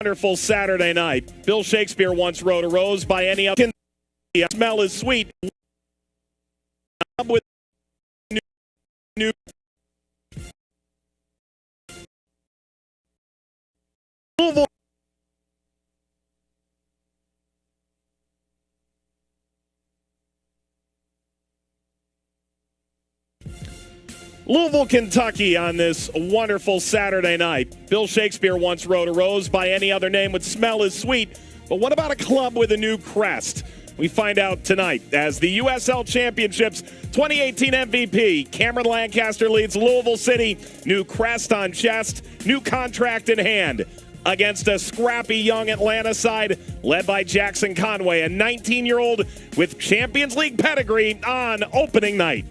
Wonderful Saturday night. Bill Shakespeare once wrote, "A rose by any other smell is sweet." With new Louisville, Kentucky on this wonderful Saturday night. Bill Shakespeare once wrote, "A rose by any other name would smell as sweet." But what about a club with a new crest? We find out tonight as the USL Championship's 2018 MVP, Cameron Lancaster leads Louisville City. New crest on chest, new contract in hand. Against a scrappy young Atlanta side led by Jackson Conway, a 19-year-old with Champions League pedigree on opening night.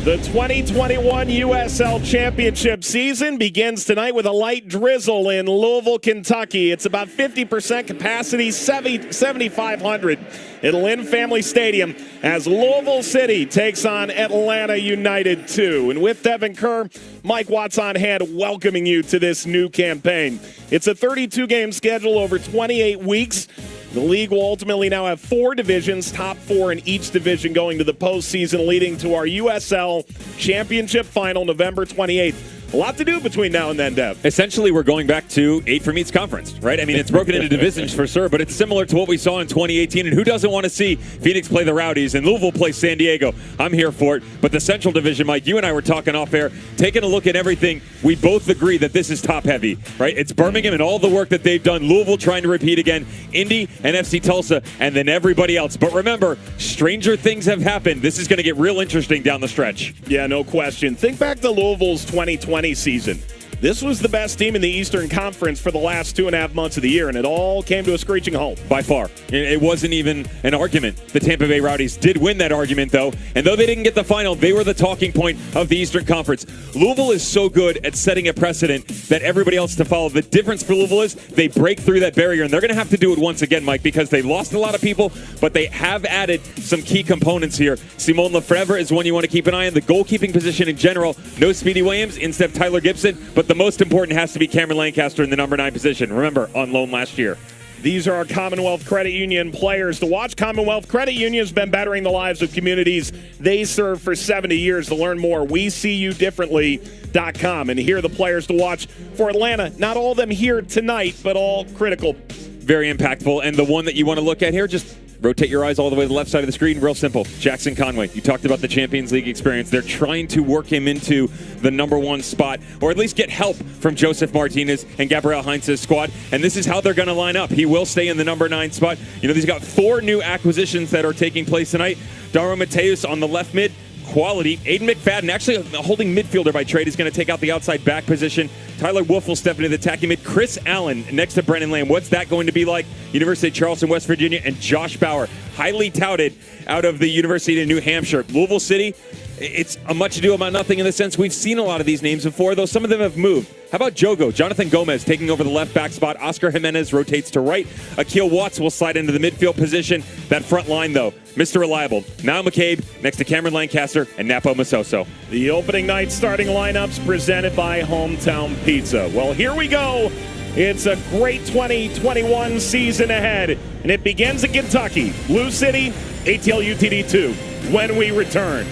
The 2021 USL Championship season begins tonight with a light drizzle in Louisville, Kentucky. It's about 50% capacity, 7,500 at Lynn Family Stadium as Louisville City takes on Atlanta United 2. And with Devin Kerr, Mike Watts on hand welcoming you to this new campaign. It's a 32-game schedule over 28 weeks. The league will ultimately now have 4 divisions, top 4 in each division going to the postseason, leading to our USL Championship final November 28th. A lot to do between now and then, Dev. Essentially, we're going back to 8 from each conference, right? I mean, it's broken into divisions for sure, but it's similar to what we saw in 2018. And who doesn't want to see Phoenix play the Rowdies and Louisville play San Diego? I'm here for it. But the Central Division, Mike, you and I were talking off air, taking a look at everything. We both agree that this is top heavy, right? It's Birmingham and all the work that they've done. Louisville trying to repeat again. Indy and FC Tulsa, and then everybody else. But remember, stranger things have happened. This is going to get real interesting down the stretch. Yeah, no question. Think back to Louisville's 2020 season. This was the best team in the Eastern Conference for the last 2.5 months of the year, and it all came to a screeching halt. By far. It wasn't even an argument. The Tampa Bay Rowdies did win that argument, though, and though they didn't get the final, they were the talking point of the Eastern Conference. Louisville is so good at setting a precedent that everybody else to follow. The difference for Louisville is they break through that barrier, and they're going to have to do it once again, Mike, because they lost a lot of people, but they have added some key components here. Simone Lefebvre is one you want to keep an eye on. The goalkeeping position in general, no Speedy Williams, instead of Tyler Gibson, but the most important has to be Cameron Lancaster in the number 9 position. Remember, on loan last year. These are our Commonwealth Credit Union players to watch. Commonwealth Credit Union has been bettering the lives of communities they serve for 70 years. To learn more, WeSeeYouDifferently.com. And here are the players to watch for Atlanta. Not all of them here tonight, but all critical. Very impactful. And the one that you want to look at here, just rotate your eyes all the way to the left side of the screen. Real simple. Jackson Conway. You talked about the Champions League experience. They're trying to work him into the number 1 spot, or at least get help from Joseph Martinez and Gabriel Heinz's squad. And this is how they're going to line up. He will stay in the number 9 spot. You know, he's got 4 new acquisitions that are taking place tonight. Daro Mateus on the left mid. Quality. Aiden McFadden, actually a holding midfielder by trade, is going to take out the outside back position. Tyler Wolf will step into the attacking mid. Chris Allen next to Brennan Lamb. What's that going to be like? University of Charleston, West Virginia, and Josh Bauer, highly touted out of the University of New Hampshire. Louisville City, it's a much ado about nothing in the sense we've seen a lot of these names before, though some of them have moved. How about Jogo? Jonathan Gomez taking over the left back spot. Oscar Jimenez rotates to right. Akil Watts will slide into the midfield position. That front line, though, Mr. Reliable. Now McCabe next to Cameron Lancaster and Napo Masoso. The opening night starting lineups presented by Hometown Pizza. Well, here we go. It's a great 2021 season ahead, and it begins in Kentucky. Blue City, ATL UTD 2, when we return.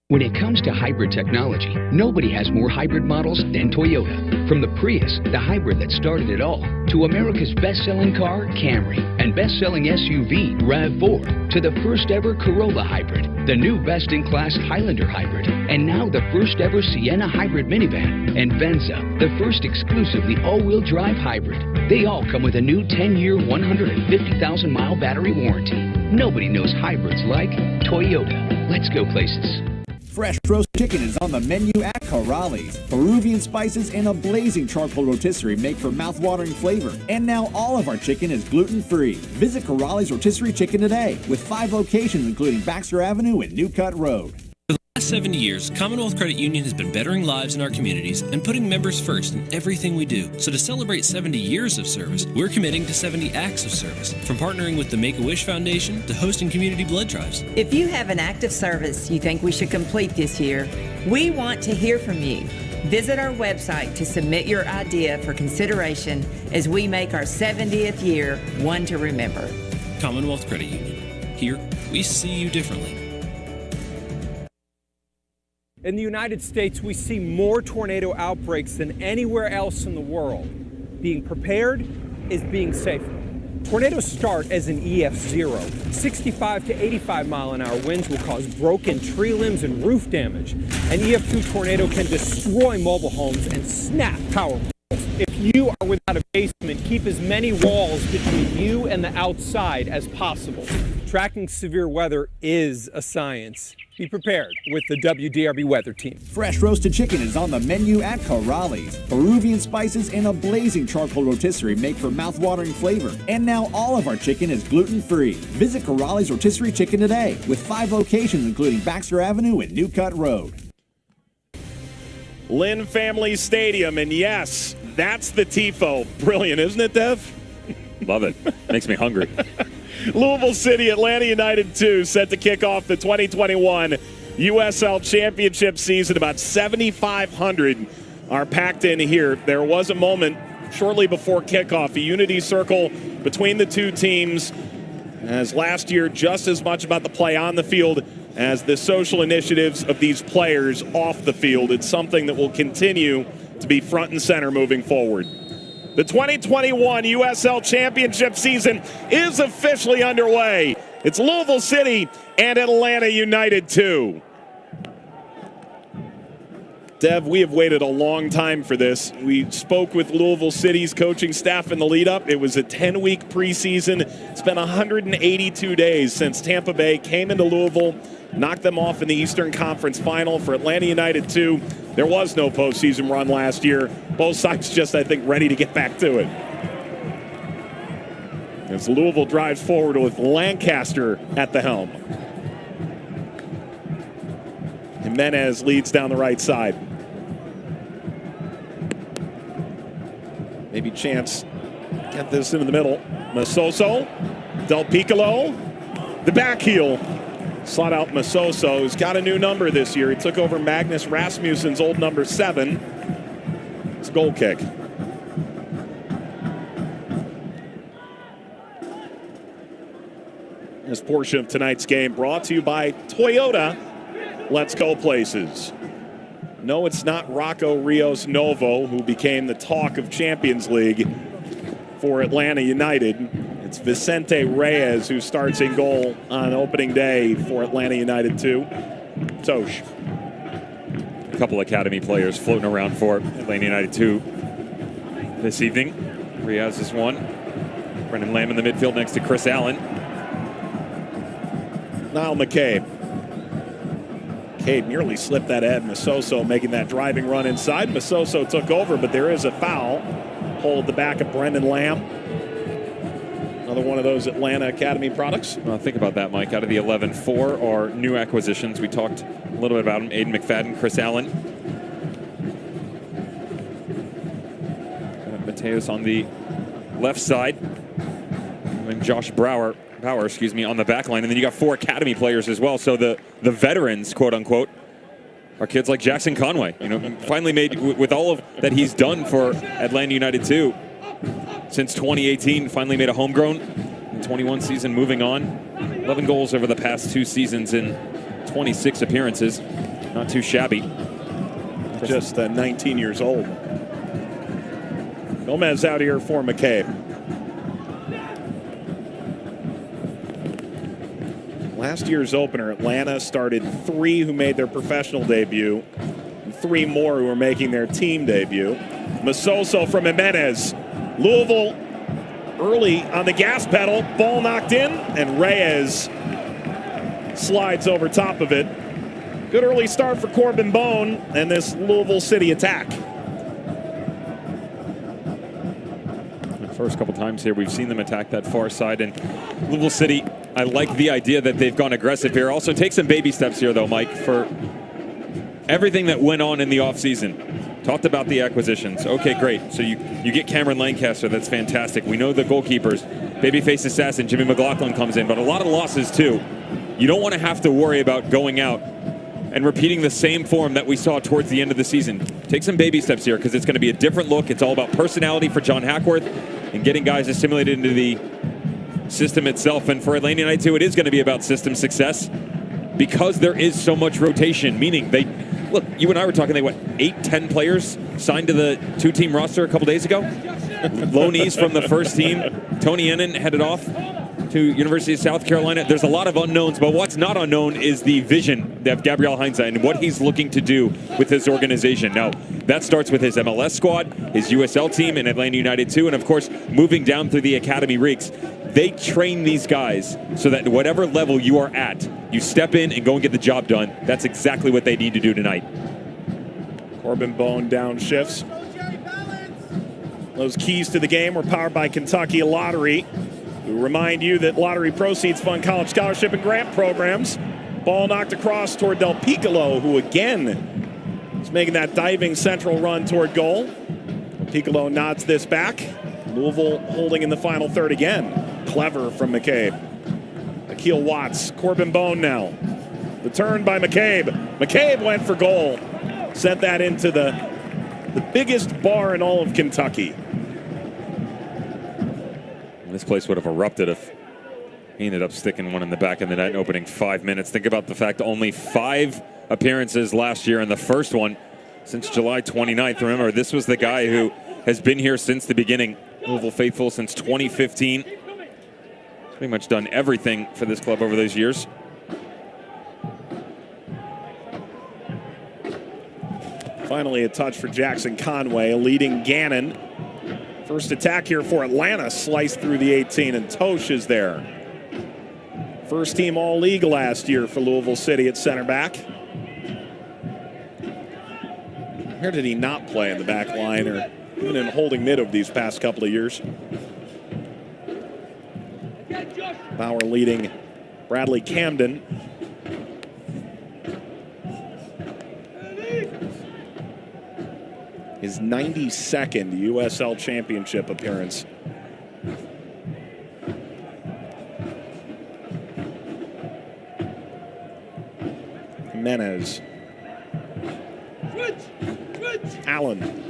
When it comes to hybrid technology, nobody has more hybrid models than Toyota. From the Prius, the hybrid that started it all, to America's best-selling car, Camry, and best-selling SUV, RAV4, to the first-ever Corolla hybrid, the new best-in-class Highlander hybrid, and now the first-ever Sienna hybrid minivan, and Venza, the first exclusively all-wheel drive hybrid. They all come with a new 10-year, 150,000-mile battery warranty. Nobody knows hybrids like Toyota. Let's go places. Fresh roast chicken is on the menu at Corrales. Peruvian spices and a blazing charcoal rotisserie make for mouth-watering flavor. And now all of our chicken is gluten-free. Visit Corrales Rotisserie Chicken today with 5 locations including Baxter Avenue and New Cut Road. For 70 years, Commonwealth Credit Union has been bettering lives in our communities and putting members first in everything we do. So to celebrate 70 years of service, we're committing to 70 acts of service, from partnering with the Make-A-Wish Foundation to hosting community blood drives. If you have an act of service you think we should complete this year, we want to hear from you. Visit our website to submit your idea for consideration as we make our 70th year one to remember. Commonwealth Credit Union. Here, we see you differently. In the United States, we see more tornado outbreaks than anywhere else in the world. Being prepared is being safer. Tornadoes start as an EF0. 65 to 85 mile an hour winds will cause broken tree limbs and roof damage. An EF2 tornado can destroy mobile homes and snap power poles. If you are without a basement, keep as many walls between you and the outside as possible. Tracking severe weather is a science. Be prepared with the WDRB weather team. Fresh roasted chicken is on the menu at Corrales. Peruvian spices and a blazing charcoal rotisserie make for mouth-watering flavor. And now all of our chicken is gluten-free. Visit Corrales Rotisserie Chicken today with 5 locations including Baxter Avenue and New Cut Road. Lynn Family Stadium, and yes, that's the TIFO. Brilliant, isn't it, Dev? Love it. Makes me hungry. Louisville City, Atlanta United 2, set to kick off the 2021 USL Championship season. About 7,500 are packed in here. There was a moment shortly before kickoff, a unity circle between the two teams, as last year just as much about the play on the field as the social initiatives of these players off the field. It's something that will continue to be front and center moving forward. The 2021 USL Championship season is officially underway. It's Louisville City and Atlanta United 2. Dev, we have waited a long time for this. We spoke with Louisville City's coaching staff in the lead-up. It was a 10-week preseason. It's been 182 days since Tampa Bay came into Louisville, knocked them off in the Eastern Conference Final. For Atlanta United 2, there was no postseason run last year. Both sides just, I think, ready to get back to it. As Louisville drives forward with Lancaster at the helm. Jimenez leads down the right side. Maybe chance get this into the middle. Masoso, Del Piccolo, the back heel. Sought out Masoso, who's got a new number this year. He took over Magnus Rasmussen's old number 7. It's a goal kick. This portion of tonight's game brought to you by Toyota. Let's go places. No, it's not Rocco Rios Novo, who became the talk of Champions League for Atlanta United. It's Vicente Reyes who starts in goal on opening day for Atlanta United 2. Tosh. A couple academy players floating around for Atlanta United 2 this evening. Reyes is one. Brendan Lamb in the midfield next to Chris Allen. Niall McCabe. McCabe nearly slipped that at Masoso, making that driving run inside. Masoso took over, but there is a foul. Hole at the back of Brendan Lamb. Another one of those Atlanta Academy products. Well, think about that, Mike. Out of the 11, 4 are new acquisitions. We talked a little bit about them. Aiden McFadden, Chris Allen. Mateus on the left side. And Josh Bauer, on the back line. And then you got 4 academy players as well. So the veterans, quote unquote, are kids like Jackson Conway. You know, finally made, with all of that he's done for Atlanta United 2 since 2018, finally made a homegrown 21 season, moving on. 11 goals over the past 2 seasons in 26 appearances. Not too shabby. Just 19 years old. Gomez out here for McCabe. Last year's opener, Atlanta started 3 who made their professional debut, and 3 more who are making their team debut. Masoso from Jimenez. Louisville early on the gas pedal, ball knocked in, and Reyes slides over top of it. Good early start for Corbin Bone and this Louisville City attack. First couple times here, we've seen them attack that far side, and Louisville City, I like the idea that they've gone aggressive here. Also take some baby steps here, though, Mike, for everything that went on in the offseason. Talked about the acquisitions. Okay, great. So you get Cameron Lancaster. That's fantastic. We know the goalkeepers. Babyface assassin Jimmy McLaughlin comes in, but a lot of losses too. You don't want to have to worry about going out and repeating the same form that we saw towards the end of the season. Take some baby steps here because it's going to be a different look. It's all about personality for John Hackworth and getting guys assimilated into the system itself. And for Atlanta United too, it is going to be about system success because there is so much rotation, meaning they... Look, you and I were talking, 8-10 players signed to the two-team roster a couple days ago? Loanees from the first team. Tony Ennin headed off to University of South Carolina. There's a lot of unknowns, but what's not unknown is the vision of Gabriel Heinze and what he's looking to do with his organization. Now, that starts with his MLS squad, his USL team, and Atlanta United too, and of course, moving down through the academy ranks. They train these guys so that whatever level you are at, you step in and go and get the job done. That's exactly what they need to do tonight. Corbin Bone down shifts. Those keys to the game were powered by Kentucky Lottery. We remind you that lottery proceeds fund college scholarship and grant programs. Ball knocked across toward Del Piccolo, who again is making that diving central run toward goal. Piccolo nods this back. Louisville holding in the final third again. Clever from McCabe. Akil Watts, Corbin Bone now. The turn by McCabe. McCabe went for goal. Sent that into the biggest bar in all of Kentucky. This place would have erupted if he ended up sticking one in the back of the net in opening 5 minutes. Think about the fact only 5 appearances last year, and the first one since July 29th. Remember, this was the guy who has been here since the beginning. Louisville faithful since 2015. Pretty much done everything for this club over those years. Finally, a touch for Jackson Conway, leading Gannon. First attack here for Atlanta, sliced through the 18, and Tosh is there. First team All-League last year for Louisville City at center back. Where did he not play in the back line or even in holding mid of these past couple of years? Bauer leading Bradley Camden. His 92nd USL Championship appearance. Jimenez. Allen.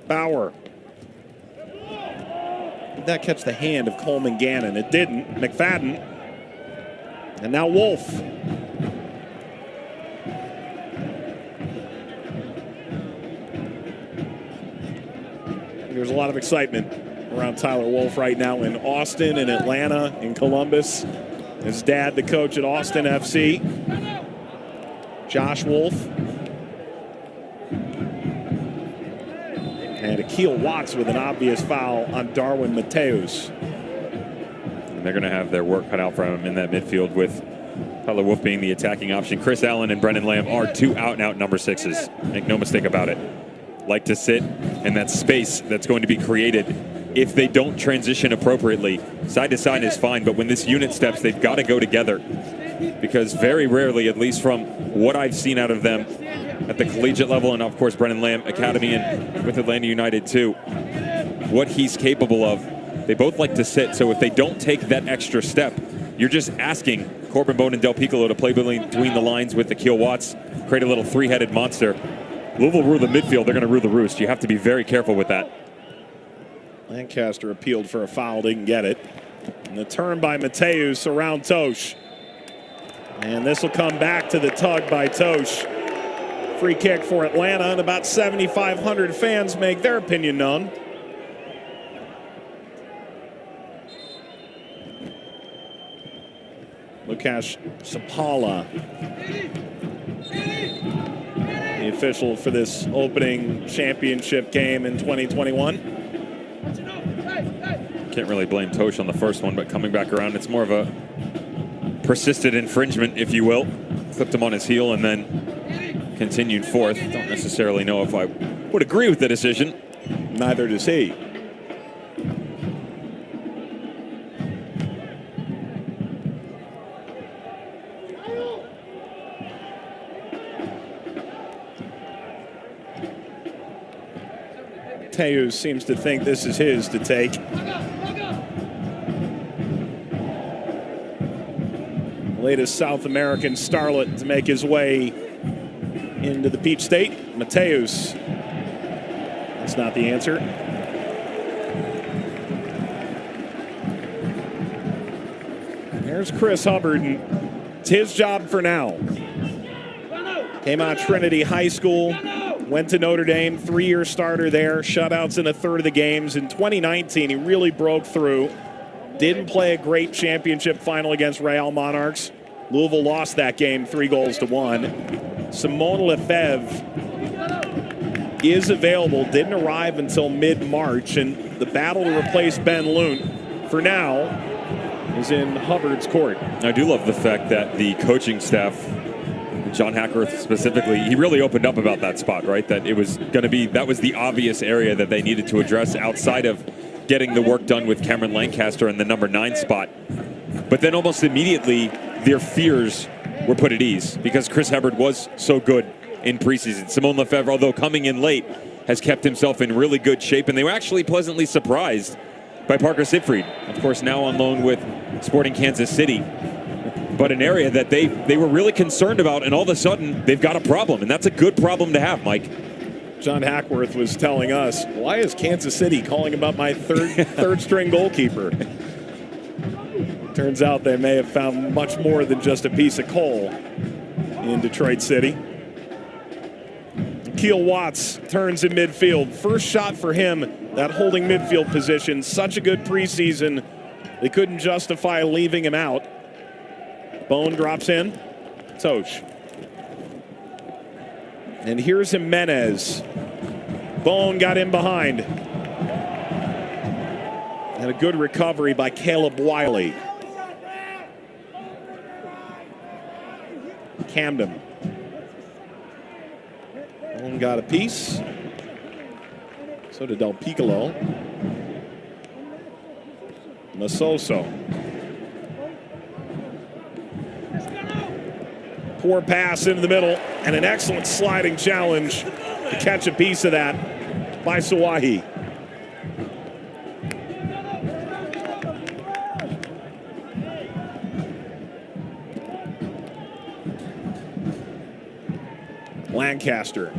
Bauer. Did that catch the hand of Coleman Gannon? It didn't. McFadden. And now Wolf. There's a lot of excitement around Tyler Wolf right now in Austin, in Atlanta, in Columbus. His dad, the coach at Austin FC. Josh Wolf. And Akil Watts with an obvious foul on Darwin Mateus. And they're going to have their work cut out for him in that midfield with Tyler Wolf being the attacking option. Chris Allen and Brendan Lamb are 2 out-and-out number 6s. Make no mistake about it. Like to sit in that space that's going to be created. If they don't transition appropriately, side to side is fine, but when this unit steps, they've got to go together. Because very rarely, at least from what I've seen out of them at the collegiate level, and of course Brendan Lamb Academy and with Atlanta United too, what he's capable of, they both like to sit. So if they don't take that extra step, you're just asking Corbin Bone and Del Piccolo to play between the lines with Akil Watts, create a little 3-headed monster. Louisville rule the midfield, they're going to rule the roost. You have to be very careful with that. Lancaster appealed for a foul, didn't get it. And the turn by Mateus around Tosh. And this will come back to the tug by Tosh. Free kick for Atlanta, and about 7,500 fans make their opinion known. Lukasz Sapala, the official for this opening championship game in 2021. Can't really blame Tosh on the first one, but coming back around, it's more of a persistent infringement, if you will. Flipped him on his heel and then continued forth. Don't necessarily know if I would agree with the decision. Neither does he. Mateus seems to think this is his to take. Latest South American starlet to make his way into the Peach State. Mateus. That's not the answer. There's Chris Hubbard. It's his job for now. Came out of Trinity High School, went to Notre Dame, 3-year starter there, shutouts in a third of the games. In 2019, he really broke through. Didn't play a great championship final against Real Monarchs. Louisville lost that game 3-1. Simone Lefebvre is available, didn't arrive until mid-March, and the battle to replace Ben Lunt, for now, is in Hubbard's court. I do love the fact that the coaching staff, John Hackworth specifically, he really opened up about that spot, right? That it was going to be, that was the obvious area that they needed to address outside of getting the work done with Cameron Lancaster in the number 9 spot. But then almost immediately, their fears were put at ease because Chris Hubbard was so good in preseason. Simone Lefebvre, although coming in late, has kept himself in really good shape, and they were actually pleasantly surprised by Parker Siegfried. Of course, now on loan with Sporting Kansas City, but an area that they were really concerned about, and all of a sudden, they've got a problem, and that's a good problem to have, Mike. John Hackworth was telling us, why is Kansas City calling about my third string goalkeeper? Turns out they may have found much more than just a piece of coal in Detroit City. Keel Watts turns in midfield. First shot for him, that holding midfield position. Such a good preseason, they couldn't justify leaving him out. Bone drops in. Tosh. And here's Jimenez. Bone got in behind. And a good recovery by Caleb Wiley. Camden. Bone got a piece. So did Del Piccolo. Masoso. Poor pass into the middle, and an excellent sliding challenge to catch a piece of that by Sawahi. Lancaster.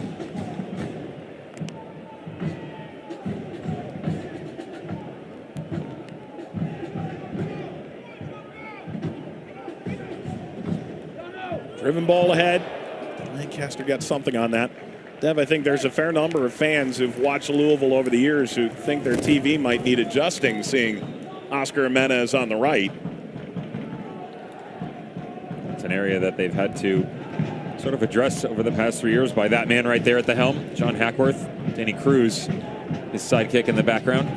Driven ball ahead. Lancaster got something on that. Dev, I think there's a fair number of fans who've watched Louisville over the years who think their TV might need adjusting, seeing Oscar Jimenez on the right. It's an area that they've had to sort of address over the past 3 years by that man right there at the helm, John Hackworth. Danny Cruz, his sidekick in the background.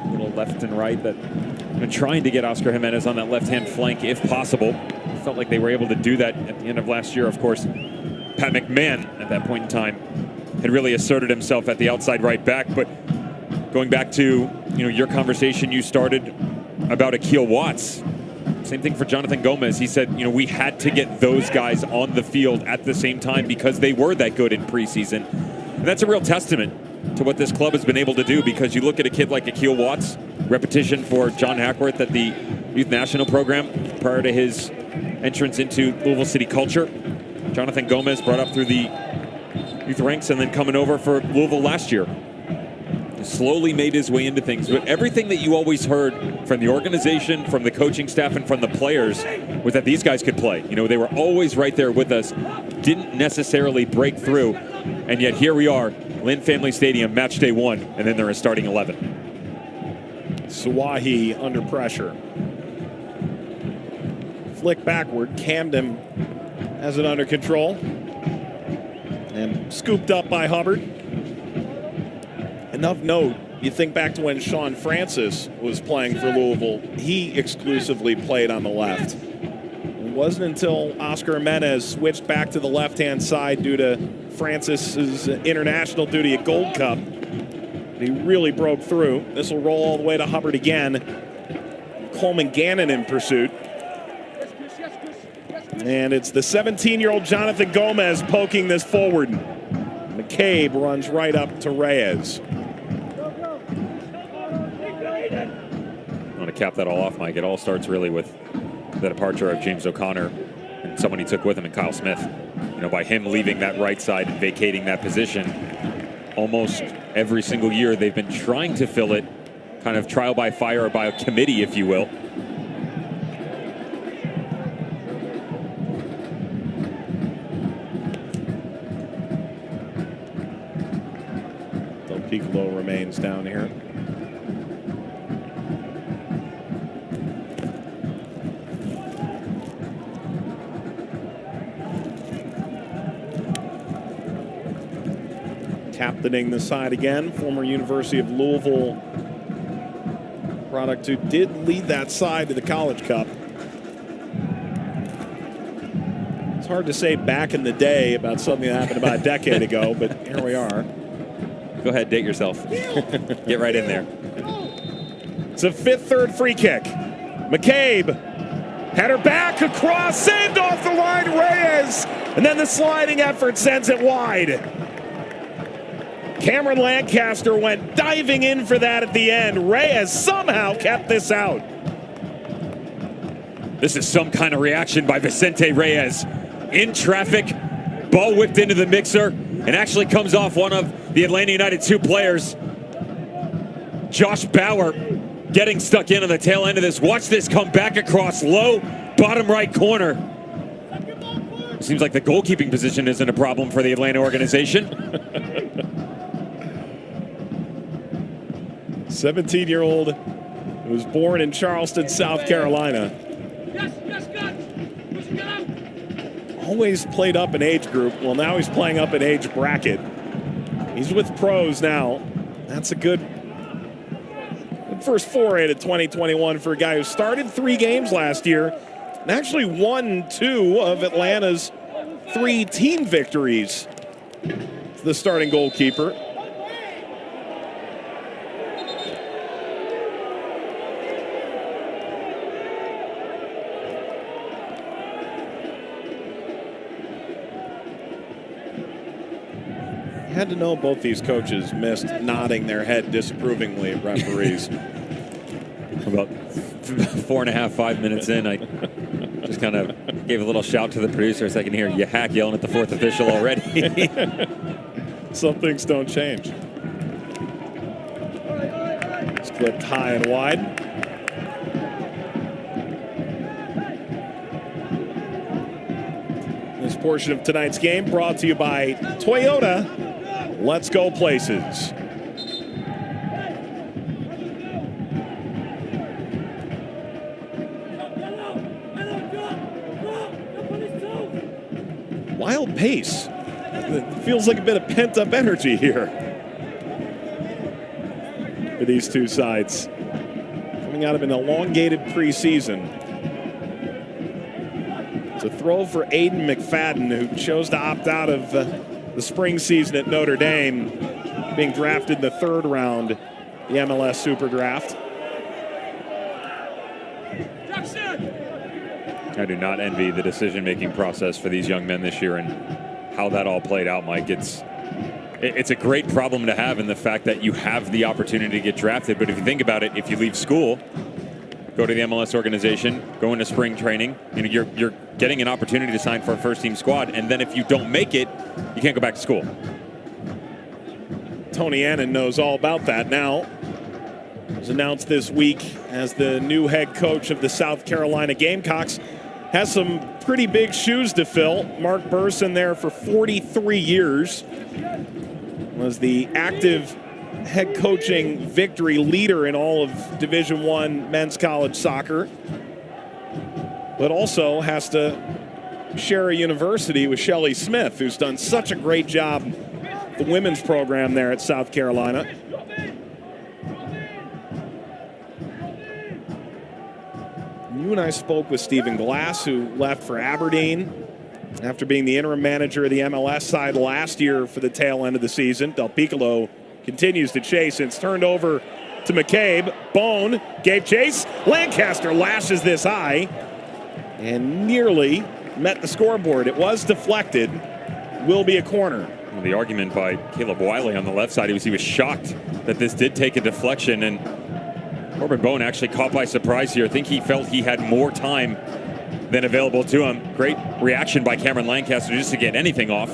A little left and right that been trying to get Oscar Jimenez on that left-hand flank if possible. Felt like they were able to do that at the end of last year. Of course, Pat McMahon at that point in time had really asserted himself at the outside right back. But going back to your conversation you started about Akil Watts, same thing for Jonathan Gomez. He said, we had to get those guys on the field at the same time because they were that good in preseason. And that's a real testament to what this club has been able to do, because you look at a kid like Akil Watts, repetition for John Hackworth at the Youth National Program prior to his entrance into Louisville City culture. Jonathan Gomez brought up through the youth ranks and then coming over for Louisville last year. Slowly made his way into things, but everything that you always heard from the organization, from the coaching staff, and from the players was that these guys could play. They were always right there with us, didn't necessarily break through, and yet here we are, Lynn Family Stadium, match day 1, and then they're a starting 11. Sawahi under pressure. Flick backward, Camden has it under control, and scooped up by Hubbard. Enough note, you think back to when Sean Francis was playing for Louisville, he exclusively played on the left. It wasn't until Oscar Jimenez switched back to the left-hand side due to Francis's international duty at Gold Cup. He really broke through. This will roll all the way to Hubbard again. Coleman Gannon in pursuit. And it's the 17-year-old Jonathan Gomez poking this forward. McCabe runs right up to Reyes. I want to cap that all off, Mike. It all starts really with the departure of James O'Connor and someone he took with him in Kyle Smith. You know, by him leaving that right side and vacating that position, almost every single year they've been trying to fill it, kind of trial by fire or by a committee, if you will. Del Piccolo remains down here. Captaining the side again, former University of Louisville product who did lead that side to the College Cup. It's hard to say back in the day about something that happened about a decade ago, but here we are. Go ahead, date yourself. Get right in there. It's a fifth third free kick. McCabe, header back, across, saved off the line, Reyes, and then the sliding effort sends it wide. Cameron Lancaster went diving in for that at the end. Reyes somehow kept this out. This is some kind of reaction by Vicente Reyes. In traffic, ball whipped into the mixer, and actually comes off one of the Atlanta United 2 players. Josh Bauer getting stuck in on the tail end of this. Watch this come back across low, bottom right corner. It seems like the goalkeeping position isn't a problem for the Atlanta organization. 17-year-old who was born in Charleston, South Carolina. Always played up in age group. Well, now he's playing up in age bracket. He's with pros now. That's a good first foray to 2021 for a guy who started 3 games last year and actually won 2 of Atlanta's 3 team victories. The starting goalkeeper. Had to know both these coaches missed nodding their head disapprovingly at referees. About 4.5, 5 minutes in, I just kind of gave a little shout to the producer so I can hear you hack yelling at the 4th official already. Some things don't change. It's clipped high and wide. This portion of tonight's game brought to you by Toyota. Let's go places. Wild pace. It feels like a bit of pent-up energy here for these two sides. Coming out of an elongated preseason. It's a throw for Aiden McFadden, who chose to opt out of the spring season at Notre Dame, being drafted in the 3rd round, the MLS Super Draft. I do not envy the decision-making process for these young men this year and how that all played out, Mike. It's a great problem to have in the fact that you have the opportunity to get drafted. But if you think about it, if you leave school, go to the MLS organization, go into spring training, you're getting an opportunity to sign for a first-team squad. And then if you don't make it, you can't go back to school. Tony Annan knows all about that now. He was announced this week as the new head coach of the South Carolina Gamecocks. Has some pretty big shoes to fill. Mark Burson there for 43 years. Was the active head coaching victory leader in all of Division I men's college soccer. But also has to share a university with Shelley Smith, who's done such a great job with the women's program there at South Carolina. You and I spoke with Stephen Glass, who left for Aberdeen after being the interim manager of the MLS side last year for the tail end of the season. Del Piccolo continues to chase, and it's turned over to McCabe. Bone gave chase. Lancaster lashes this high and nearly met the scoreboard. It was deflected. Will be a corner. Well, the argument by Caleb Wiley on the left side, he was shocked that this did take a deflection, and Corbin Bowen actually caught by surprise here. I think he felt he had more time than available to him. Great reaction by Cameron Lancaster just to get anything off.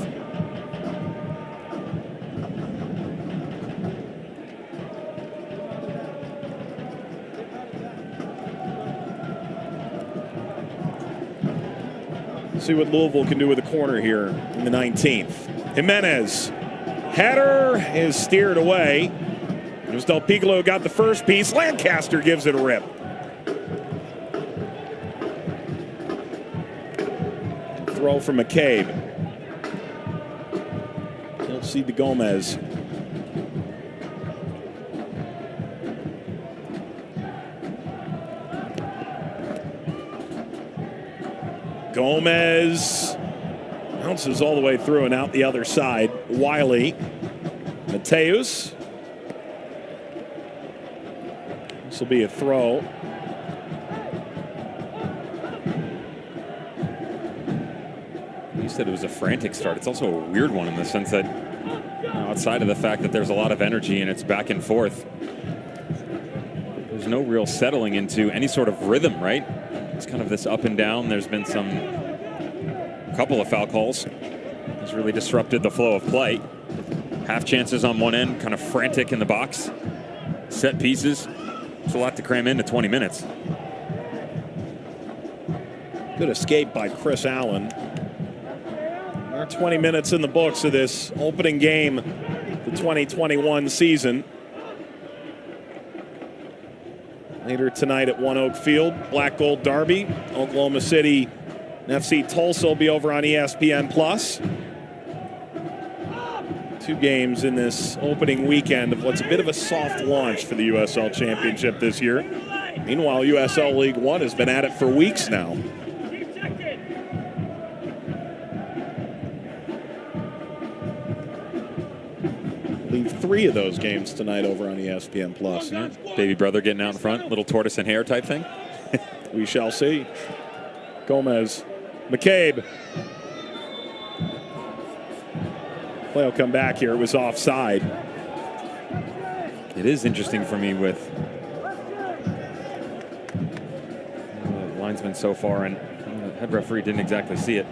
See what Louisville can do with a corner here in the 19th. Jimenez. Header is steered away. It was Del Piccolo who got the first piece. Lancaster gives it a rip. Throw from McCabe. He'll see to Gomez. Gomez bounces all the way through and out the other side. Wiley. Mateus. This will be a throw. You said it was a frantic start. It's also a weird one in the sense that, outside of the fact that there's a lot of energy and it's back and forth, there's no real settling into any sort of rhythm, right? It's kind of this up and down. There's been a couple of foul calls. It's really disrupted the flow of play. Half chances on one end, kind of frantic in the box. Set pieces. It's a lot to cram into 20 minutes. Good escape by Chris Allen. There are 20 minutes in the books of this opening game, the 2021 season. Later tonight at One Oak Field, Black Gold Derby, Oklahoma City and FC Tulsa will be over on ESPN+. 2 games in this opening weekend of what's a bit of a soft launch for the USL Championship this year. Meanwhile, USL League One has been at it for weeks now. I believe 3 of those games tonight over on ESPN+. Yeah. Baby brother getting out in front, little tortoise and hare type thing. We shall see. Gomez. McCabe. Play will come back here. It was offside. It is interesting for me with the linesman so far, and the head referee didn't exactly see it.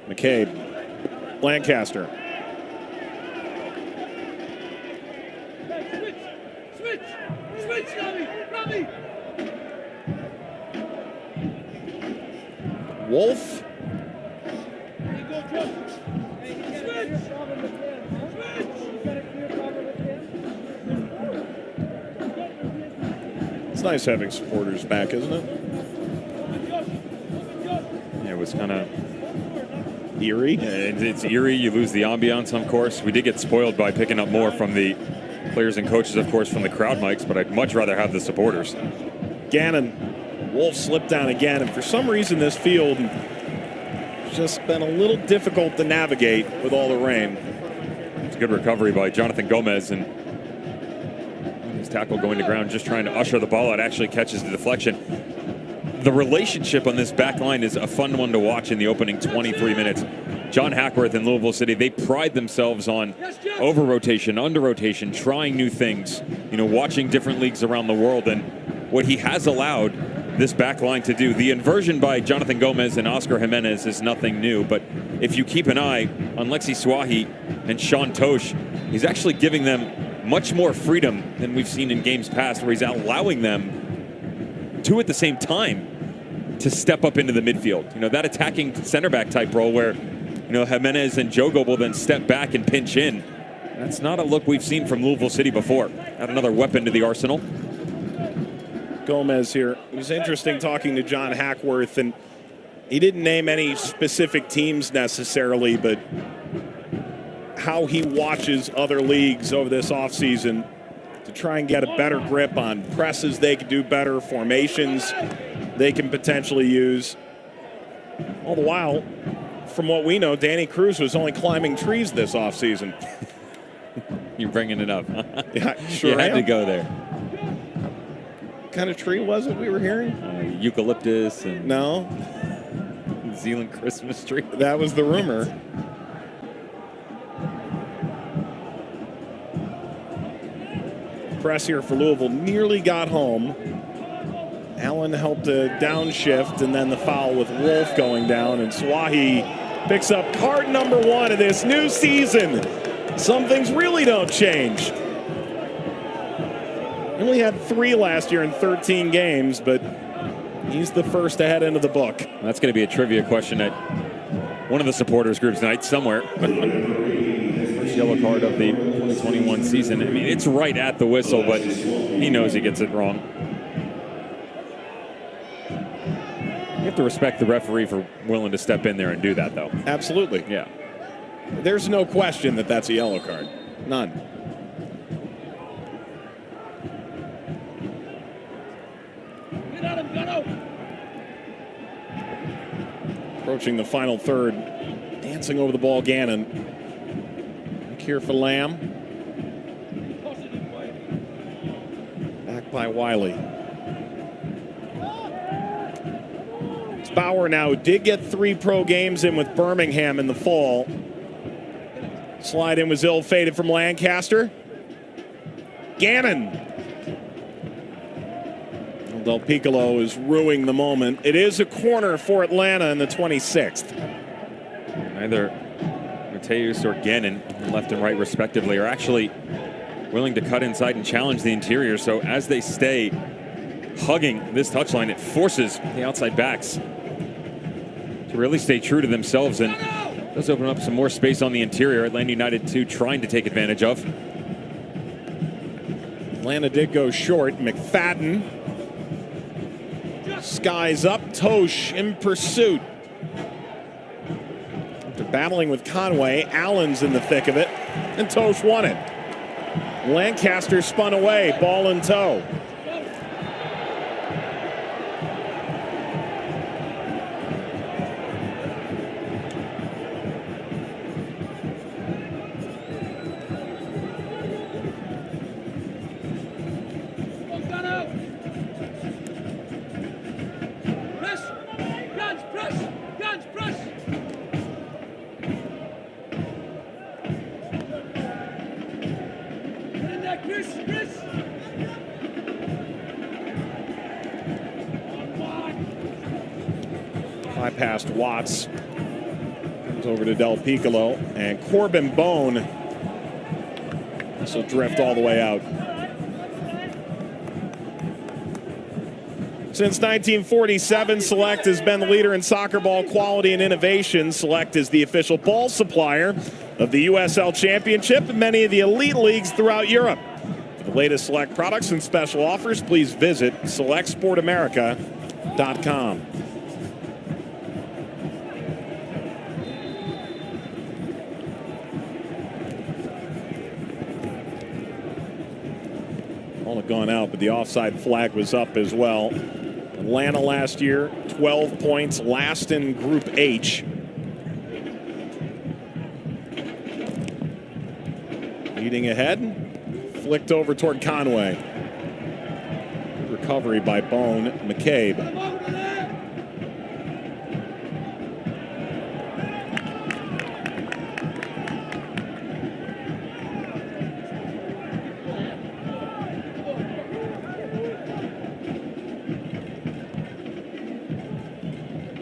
McCabe. Lancaster. Wolf. It's nice having supporters back, isn't it? Yeah, it was kind of eerie. It's eerie. You lose the ambiance, of course. We did get spoiled by picking up more from the players and coaches, of course, from the crowd mics, but I'd much rather have the supporters. Gannon. Wolf slipped down again, and for some reason this field has just been a little difficult to navigate with all the rain. It's a good recovery by Jonathan Gomez, and his tackle going to ground, just trying to usher the ball out, actually catches the deflection. The relationship on this back line is a fun one to watch in the opening 23 minutes. John Hackworth and Louisville City, they pride themselves on over-rotation, under-rotation, trying new things, watching different leagues around the world, and what he has allowed this back line to do. The inversion by Jonathan Gomez and Oscar Jimenez is nothing new, but if you keep an eye on Lexi Swahi and Sean Tosh, he's actually giving them much more freedom than we've seen in games past, where he's allowing them to, at the same time, to step up into the midfield. That attacking center back type role where, Jimenez and Jogo will then step back and pinch in. That's not a look we've seen from Louisville City before. Add another weapon to the arsenal. Gomez here. It was interesting talking to John Hackworth, and he didn't name any specific teams necessarily, but how he watches other leagues over this offseason to try and get a better grip on presses they could do better, formations they can potentially use. All the while, from what we know, Danny Cruz was only climbing trees this offseason. You're bringing it up. Yeah, sure. You had to go there. What kind of tree was it we were hearing? Eucalyptus and No, New Zealand Christmas tree. that was the rumor. Press here for Louisville nearly got home. Allen helped a downshift, and then the foul with Wolf going down, and Swahi picks up card number 1 of this new season. Some things really don't change. He only had 3 last year in 13 games, but he's the first to head into the book. That's going to be a trivia question at one of the supporters groups night somewhere. First yellow card of the 2021 season. I mean, it's right at the whistle, but he knows he gets it wrong. You have to respect the referee for willing to step in there and do that, though. Absolutely. Yeah. There's no question that that's a yellow card. None. Approaching the final third. Dancing over the ball, Gannon. Back here for Lamb. Back by Wiley. Bauer now did get 3 pro games in with Birmingham in the fall. Slide in was ill-fated from Lancaster. Gannon. Del Piccolo is ruining the moment. It is a corner for Atlanta in the 26th. Either Mateus or Gannon, left and right respectively, are actually willing to cut inside and challenge the interior. So as they stay hugging this touchline, it forces the outside backs to really stay true to themselves, and does open up some more space on the interior. Atlanta United 2 trying to take advantage of. Atlanta did go short. McFadden skies up. Tosh in pursuit. After battling with Conway, Allen's in the thick of it, and Tosh won it. Lancaster spun away, ball in tow. Past Watts. Comes over to Del Piccolo, and Corbin Bone. This will drift all the way out. Since 1947, Select has been the leader in soccer ball quality and innovation. Select is the official ball supplier of the USL Championship and many of the elite leagues throughout Europe. For the latest Select products and special offers, please visit selectsportamerica.com. Gone out, but the offside flag was up as well. Atlanta last year, 12 points, last in Group H. Leading ahead, flicked over toward Conway. Good recovery by Bone. McCabe.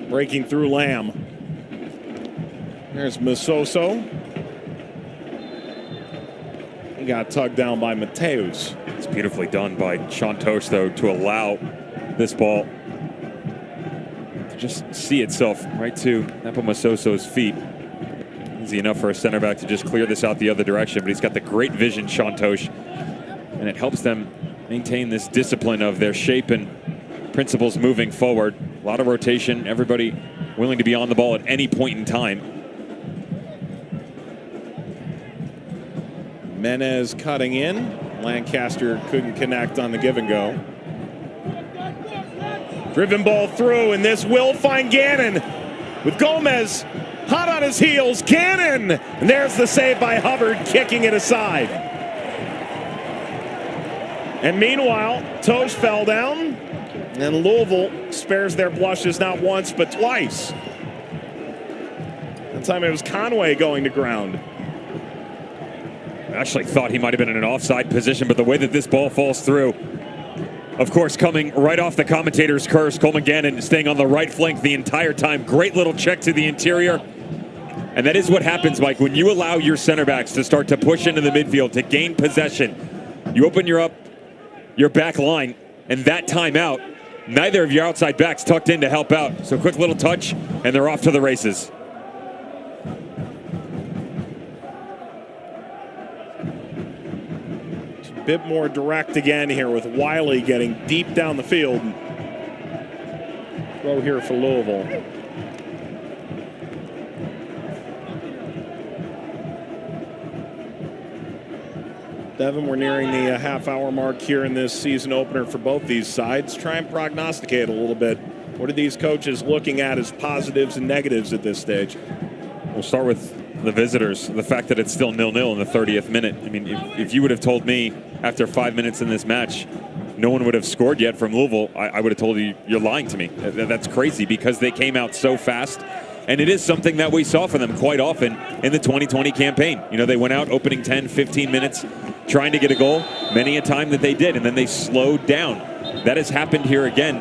Breaking through Lamb. There's Masoso. He got tugged down by Mateus. It's beautifully done by Sean Tosh, though, to allow this ball to just see itself right to Nepo Masoso's feet. Easy enough for a center back to just clear this out the other direction, but he's got the great vision, Sean Tosh, and it helps them maintain this discipline of their shape and principles moving forward. A lot of rotation, everybody willing to be on the ball at any point in time. Menez cutting in. Lancaster couldn't connect on the give and go. Driven ball through, and this will find Gannon with Gomez hot on his heels. Gannon! And there's the save by Hubbard, kicking it aside. And meanwhile, Tosh fell down, and Louisville spares their blushes not once but twice. That time it was Conway going to ground. I actually thought he might have been in an offside position, but the way that this ball falls through, of course, coming right off the commentator's curse, Coleman Gannon staying on the right flank the entire time. Great little check to the interior. And that is what happens, Mike, when you allow your center backs to start to push into the midfield, to gain possession. You open your back line, and that time out, neither of your outside backs tucked in to help out. So quick little touch, and they're off to the races. A bit more direct again here with Wiley getting deep down the field. Throw here for Louisville. Devin, we're nearing the half-hour mark here in this season opener for both these sides. Try and prognosticate a little bit. What are these coaches looking at as positives and negatives at this stage? We'll start with the visitors. The fact that it's still 0-0 in the 30th minute. I mean, if you would have told me after 5 minutes in this match no one would have scored yet from Louisville, I would have told you you're lying to me. That's crazy because they came out so fast. And it is something that we saw from them quite often in the 2020 campaign. You know, they went out opening 10, 15 minutes trying to get a goal, many a time that they did, and then they slowed down. That has happened here again.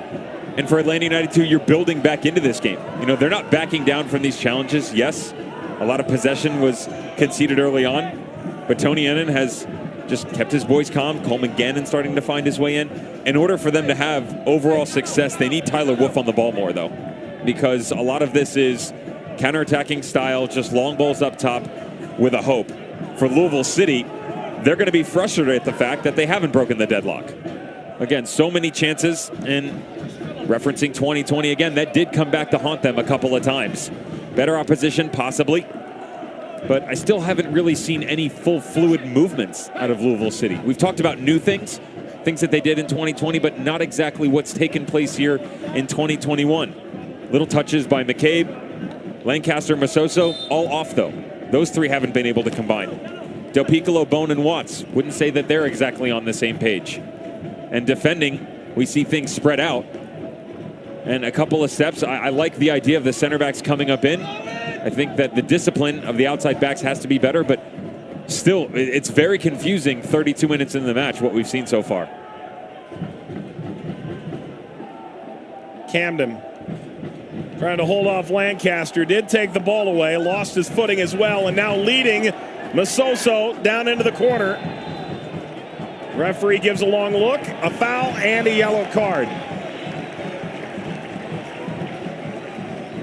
And for Atlanta United, too, you're building back into this game. You know, they're not backing down from these challenges. Yes, a lot of possession was conceded early on, but Tony Ennin has just kept his boys calm. Coleman Gannon starting to find his way in. In order for them to have overall success, they need Tyler Wolff on the ball more, though, because a lot of this is counterattacking style, just long balls up top with a hope. For Louisville City, they're going to be frustrated at the fact that they haven't broken the deadlock. Again, so many chances, and referencing 2020 again, that did come back to haunt them a couple of times. Better opposition, possibly, but I still haven't really seen any full fluid movements out of Louisville City. We've talked about new things that they did in 2020, but not exactly what's taken place here in 2021. Little touches by McCabe, Lancaster, Masoso, all off though. Those three haven't been able to combine. Del Piccolo, Bone, and Watts, wouldn't say that they're exactly on the same page. And defending, we see things spread out. And a couple of steps, I like the idea of the center backs coming up in. I think that the discipline of the outside backs has to be better, but still, it's very confusing 32 minutes into the match, what we've seen so far. Camden trying to hold off Lancaster, did take the ball away, lost his footing as well, and now leading Masoso down into the corner. Referee gives a long look, a foul, and a yellow card.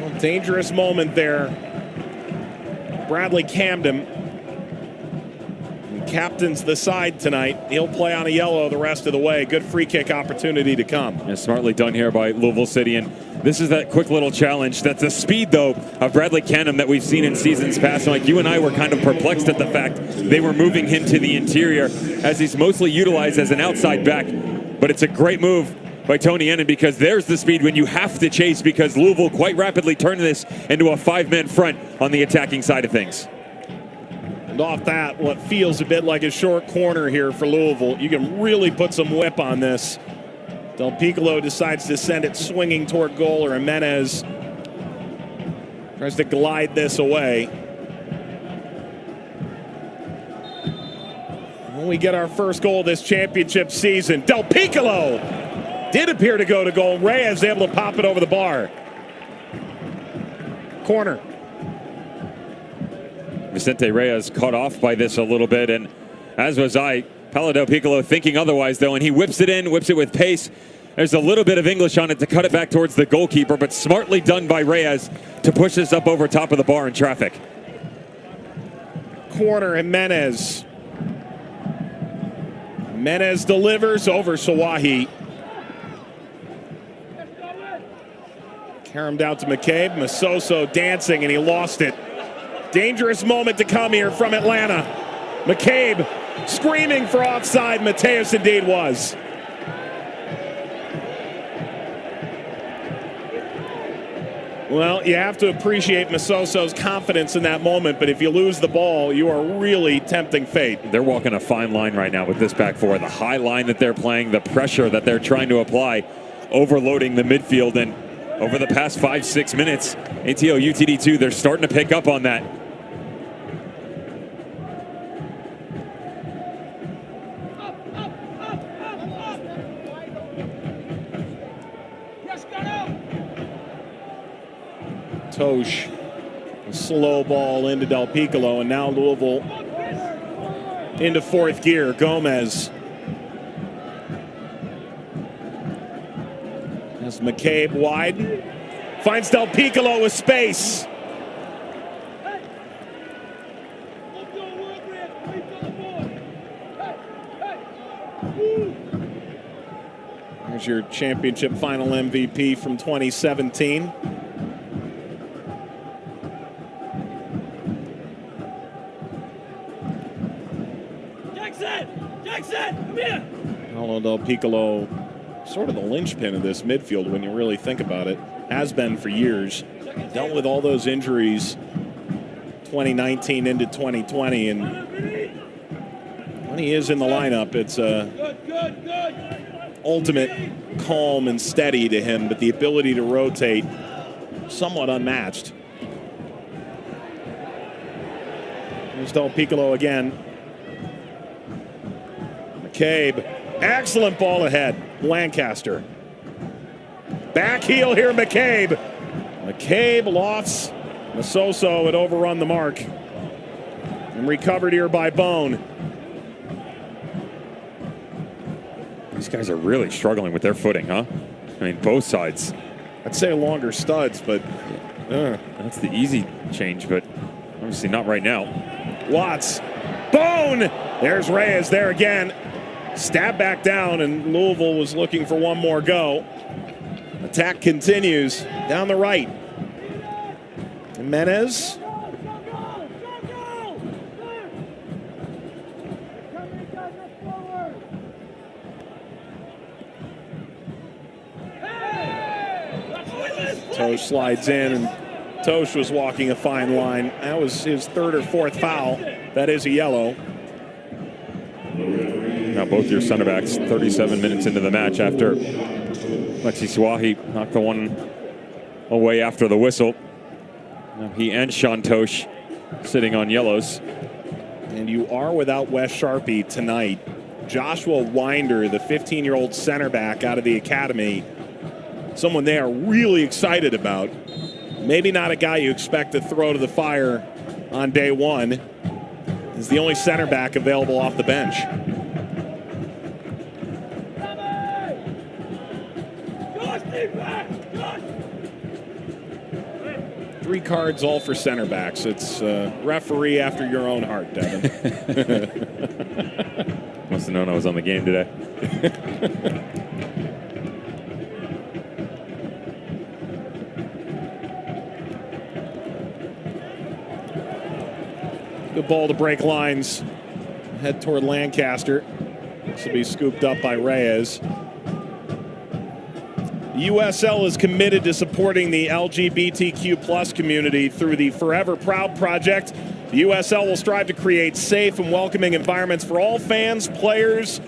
Well, dangerous moment there. Bradley Camden captains the side tonight. He'll play on a yellow the rest of the way. Good free kick opportunity to come. Yeah, smartly done here by Louisville City, and this is that quick little challenge. That's the speed, though, of Bradley Canham that we've seen in seasons past. Like you and I were kind of perplexed at the fact they were moving him to the interior as he's mostly utilized as an outside back. But it's a great move by Tony Ennin because there's the speed when you have to chase, because Louisville quite rapidly turned this into a five-man front on the attacking side of things. And off that, what feels a bit like a short corner here for Louisville. You can really put some whip on this. Del Piccolo decides to send it swinging toward goal, or Jimenez tries to glide this away. When we get our first goal this championship season, Del Piccolo did appear to go to goal. Reyes able to pop it over the bar. Corner. Vicente Reyes caught off by this a little bit, and as was I. Paulo Del Piccolo thinking otherwise, though, and he whips it with pace. There's a little bit of English on it to cut it back towards the goalkeeper, but smartly done by Reyes to push this up over top of the bar in traffic. corner, Jimenez. Jimenez delivers over Sawahi. Caromed out to McCabe. Masoso dancing, and he lost it. Dangerous moment to come here from Atlanta. McCabe screaming for offside. Mateus indeed was. Well, you have to appreciate Masoso's confidence in that moment, but if you lose the ball, you are really tempting fate. They're walking a fine line right now with this back four. The high line that they're playing, the pressure that they're trying to apply, overloading the midfield. And over the past 5-6 minutes, ATO UTD2, they're starting to pick up on that. Tosh, a slow ball into Del Piccolo, and now Louisville into fourth gear. Gomez. As McCabe wide, finds Del Piccolo with space. There's your championship final MVP from 2017. Paulo Del Piccolo, sort of the linchpin of this midfield when you really think about it. Has been for years. Dealt with all those injuries 2019 into 2020, and when he is in the lineup, it's ultimate calm and steady to him, but the ability to rotate, somewhat unmatched. There's Del Piccolo again. McCabe, excellent ball ahead. Lancaster. Back heel here, McCabe. McCabe lofts. Masoso had overrun the mark. And recovered here by Bone. These guys are really struggling with their footing, huh? I mean, both sides. I'd say longer studs, but... That's the easy change, but obviously not right now. Watts. Bone! There's Reyes there again. Stab back down, and Louisville was looking for one more go. Attack continues down the right. Jimenez. Tosh slides in, and Tosh was walking a fine line. That was his third or fourth foul. That is a yellow. Now both your center backs 37 minutes into the match after Lexi Swahi knocked the one away after the whistle. Now he and Sean Tosh sitting on yellows. And you are without Wes Sharpie tonight. Joshua Winder, the 15-year-old center back out of the academy, someone they are really excited about. Maybe not a guy you expect to throw to the fire on day one. Is the only center back available off the bench. Three cards, all for center backs. It's referee after your own heart, Devin. Must have known I was on the game today. Good ball to break lines. Head toward Lancaster. This will be scooped up by Reyes. USL is committed to supporting the LGBTQ plus community through the Forever Proud project. The USL will strive to create safe and welcoming environments for all fans, players,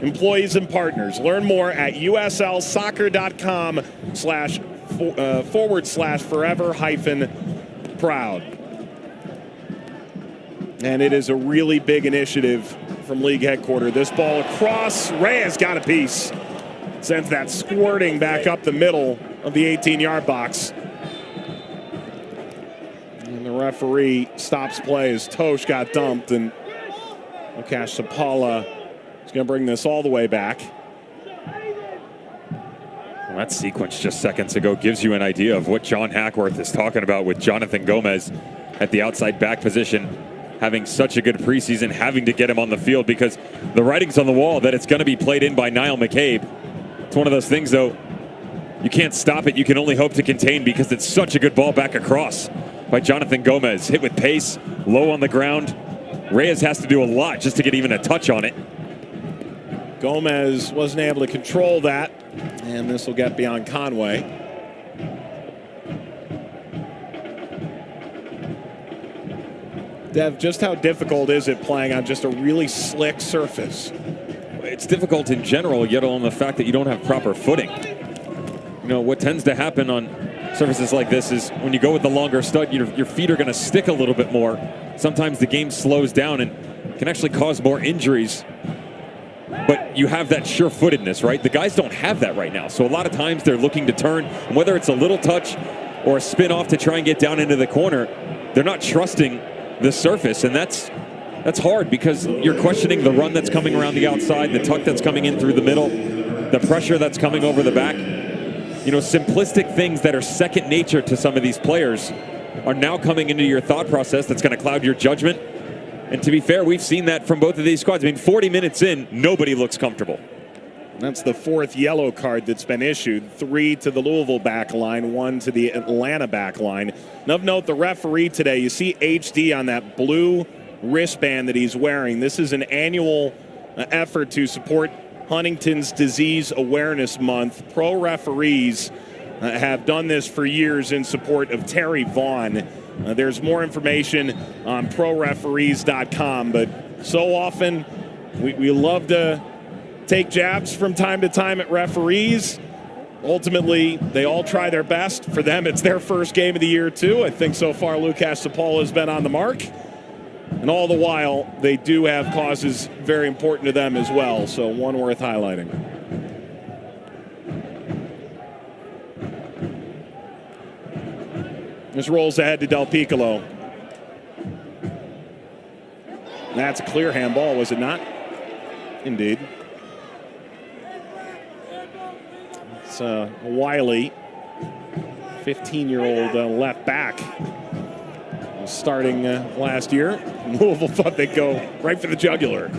employees, and partners. Learn more at uslsoccer.com//forever-proud. And it is a really big initiative from league headquarters. This ball across. Reyes got a piece. Sends that squirting back up the middle of the 18-yard box. And the referee stops play as Tosh got dumped, and Lukasz Sapala is going to bring this all the way back. Well, that sequence just seconds ago gives you an idea of what John Hackworth is talking about with Jonathan Gomez at the outside back position, having such a good preseason, having to get him on the field because the writing's on the wall that it's going to be played in by Niall McCabe. It's one of those things, though, you can't stop it. You can only hope to contain because it's such a good ball back across by Jonathan Gomez. Hit with pace, low on the ground. Reyes has to do a lot just to get even a touch on it. Gomez wasn't able to control that, and this will get beyond Conway. Dev, just how difficult is it playing on just a really slick surface? It's difficult in general, yet alone the fact that you don't have proper footing. You know, what tends to happen on surfaces like this is when you go with the longer stud, your feet are going to stick a little bit more. Sometimes the game slows down and can actually cause more injuries. But you have that sure-footedness, right? The guys don't have that right now. So a lot of times they're looking to turn, and whether it's a little touch or a spin off to try and get down into the corner, they're not trusting the surface, and that's hard because you're questioning the run that's coming around the outside, the tuck that's coming in through the middle, the pressure that's coming over the back. You know, simplistic things that are second nature to some of these players are now coming into your thought process that's going to cloud your judgment. And to be fair, we've seen that from both of these squads. I mean, 40 minutes in, nobody looks comfortable. That's the fourth yellow card that's been issued. 3 to the Louisville back line, 1 to the Atlanta back line. And of note, the referee today, you see HD on that blue wristband that he's wearing. This is an annual effort to support Huntington's Disease Awareness Month. Pro referees have done this for years in support of Terry Vaughn. There's more information on proreferees.com, but so often we love to take jabs from time to time at referees. Ultimately, they all try their best. For them, it's their first game of the year, too. I think so far Lucas Sapola has been on the mark. And all the while, they do have causes very important to them as well, so one worth highlighting. This rolls ahead to Del Piccolo. That's a clear handball, was it not? Indeed. It's a wily 15-year-old left back. Starting last year, Louisville thought they'd go right for the jugular.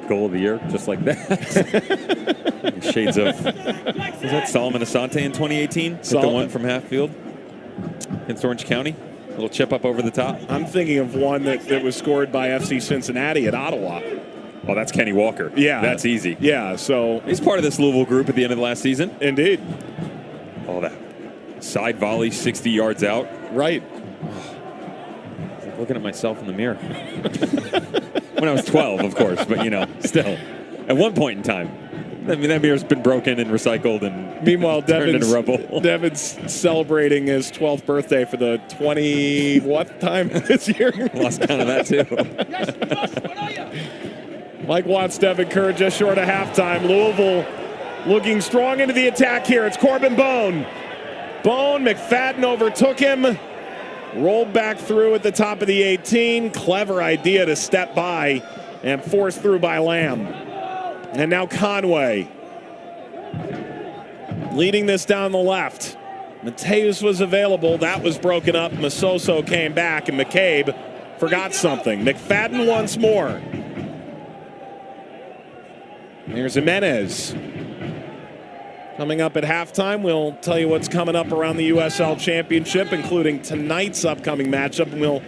Goal of the year, just like that. Shades of, was that Solomon Asante in 2018? Hit the one from half field against Orange County. A little chip up over the top. I'm thinking of one that was scored by FC Cincinnati at Ottawa. Oh, that's Kenny Walker. Yeah. That's easy. Yeah, so. He's part of this Louisville group at the end of the last season. Indeed. Oh, that side volley 60 yards out. Right. I'm looking at myself in the mirror. When I was 12, of course, but, you know, still. At one point in time. I mean, that mirror's been broken and recycled and meanwhile, turned into rubble. Devin's celebrating his 12th birthday for the 20th time this year. Lost count of that, too. Mike Watts, Devin Kerr just short of halftime. Louisville looking strong into the attack here. It's Corbin Bone. Bone, McFadden overtook him. Rolled back through at the top of the 18. Clever idea to step by and force through by Lamb. And now Conway leading this down the left. Mateus was available. That was broken up. Masoso came back, and McCabe forgot something. McFadden once more. Here's Jimenez. Coming up at halftime, we'll tell you what's coming up around the USL Championship, including tonight's upcoming matchup, and we'll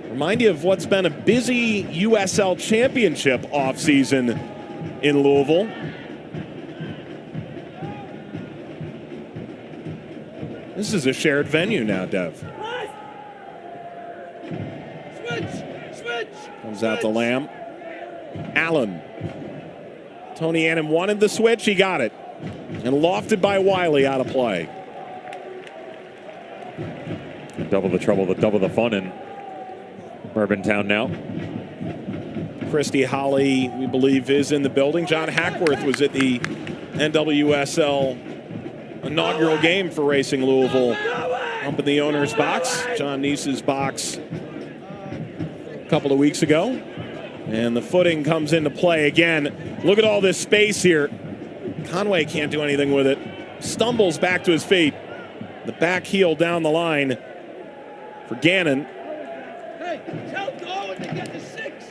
remind you of what's been a busy USL Championship offseason in Louisville. This is a shared venue now, Dev. Comes out the Lamb. Allen. Tony Annan wanted the switch. He got it. And lofted by Wiley out of play. Double the trouble, double the fun in Bourbon Town now. Christy Holly, we believe, is in the building. John Hackworth was at the NWSL inaugural game for Racing Louisville up in the owner's box, John Neese's box, a couple of weeks ago. And the footing comes into play again. Look at all this space here. Conway can't do anything with it. Stumbles back to his feet. The back heel down the line for Gannon. Hey, tell Goen to get the 6.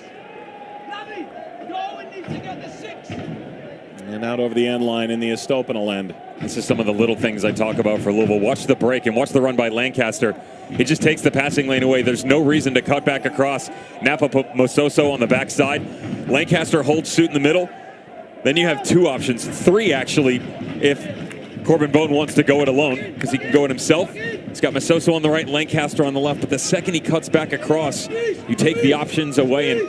Navi, Goen needs to get the 6. And out over the end line in the Estopinal end. This is some of the little things I talk about for Louisville. Watch the break and watch the run by Lancaster. He just takes the passing lane away. There's no reason to cut back across. Napa put Mososo on the backside. Lancaster holds suit in the middle. Then you have 2 options, 3 actually, if Corbin Bone wants to go it alone, because he can go it himself. He's got Mososo on the right, Lancaster on the left, but the second he cuts back across, you take the options away, and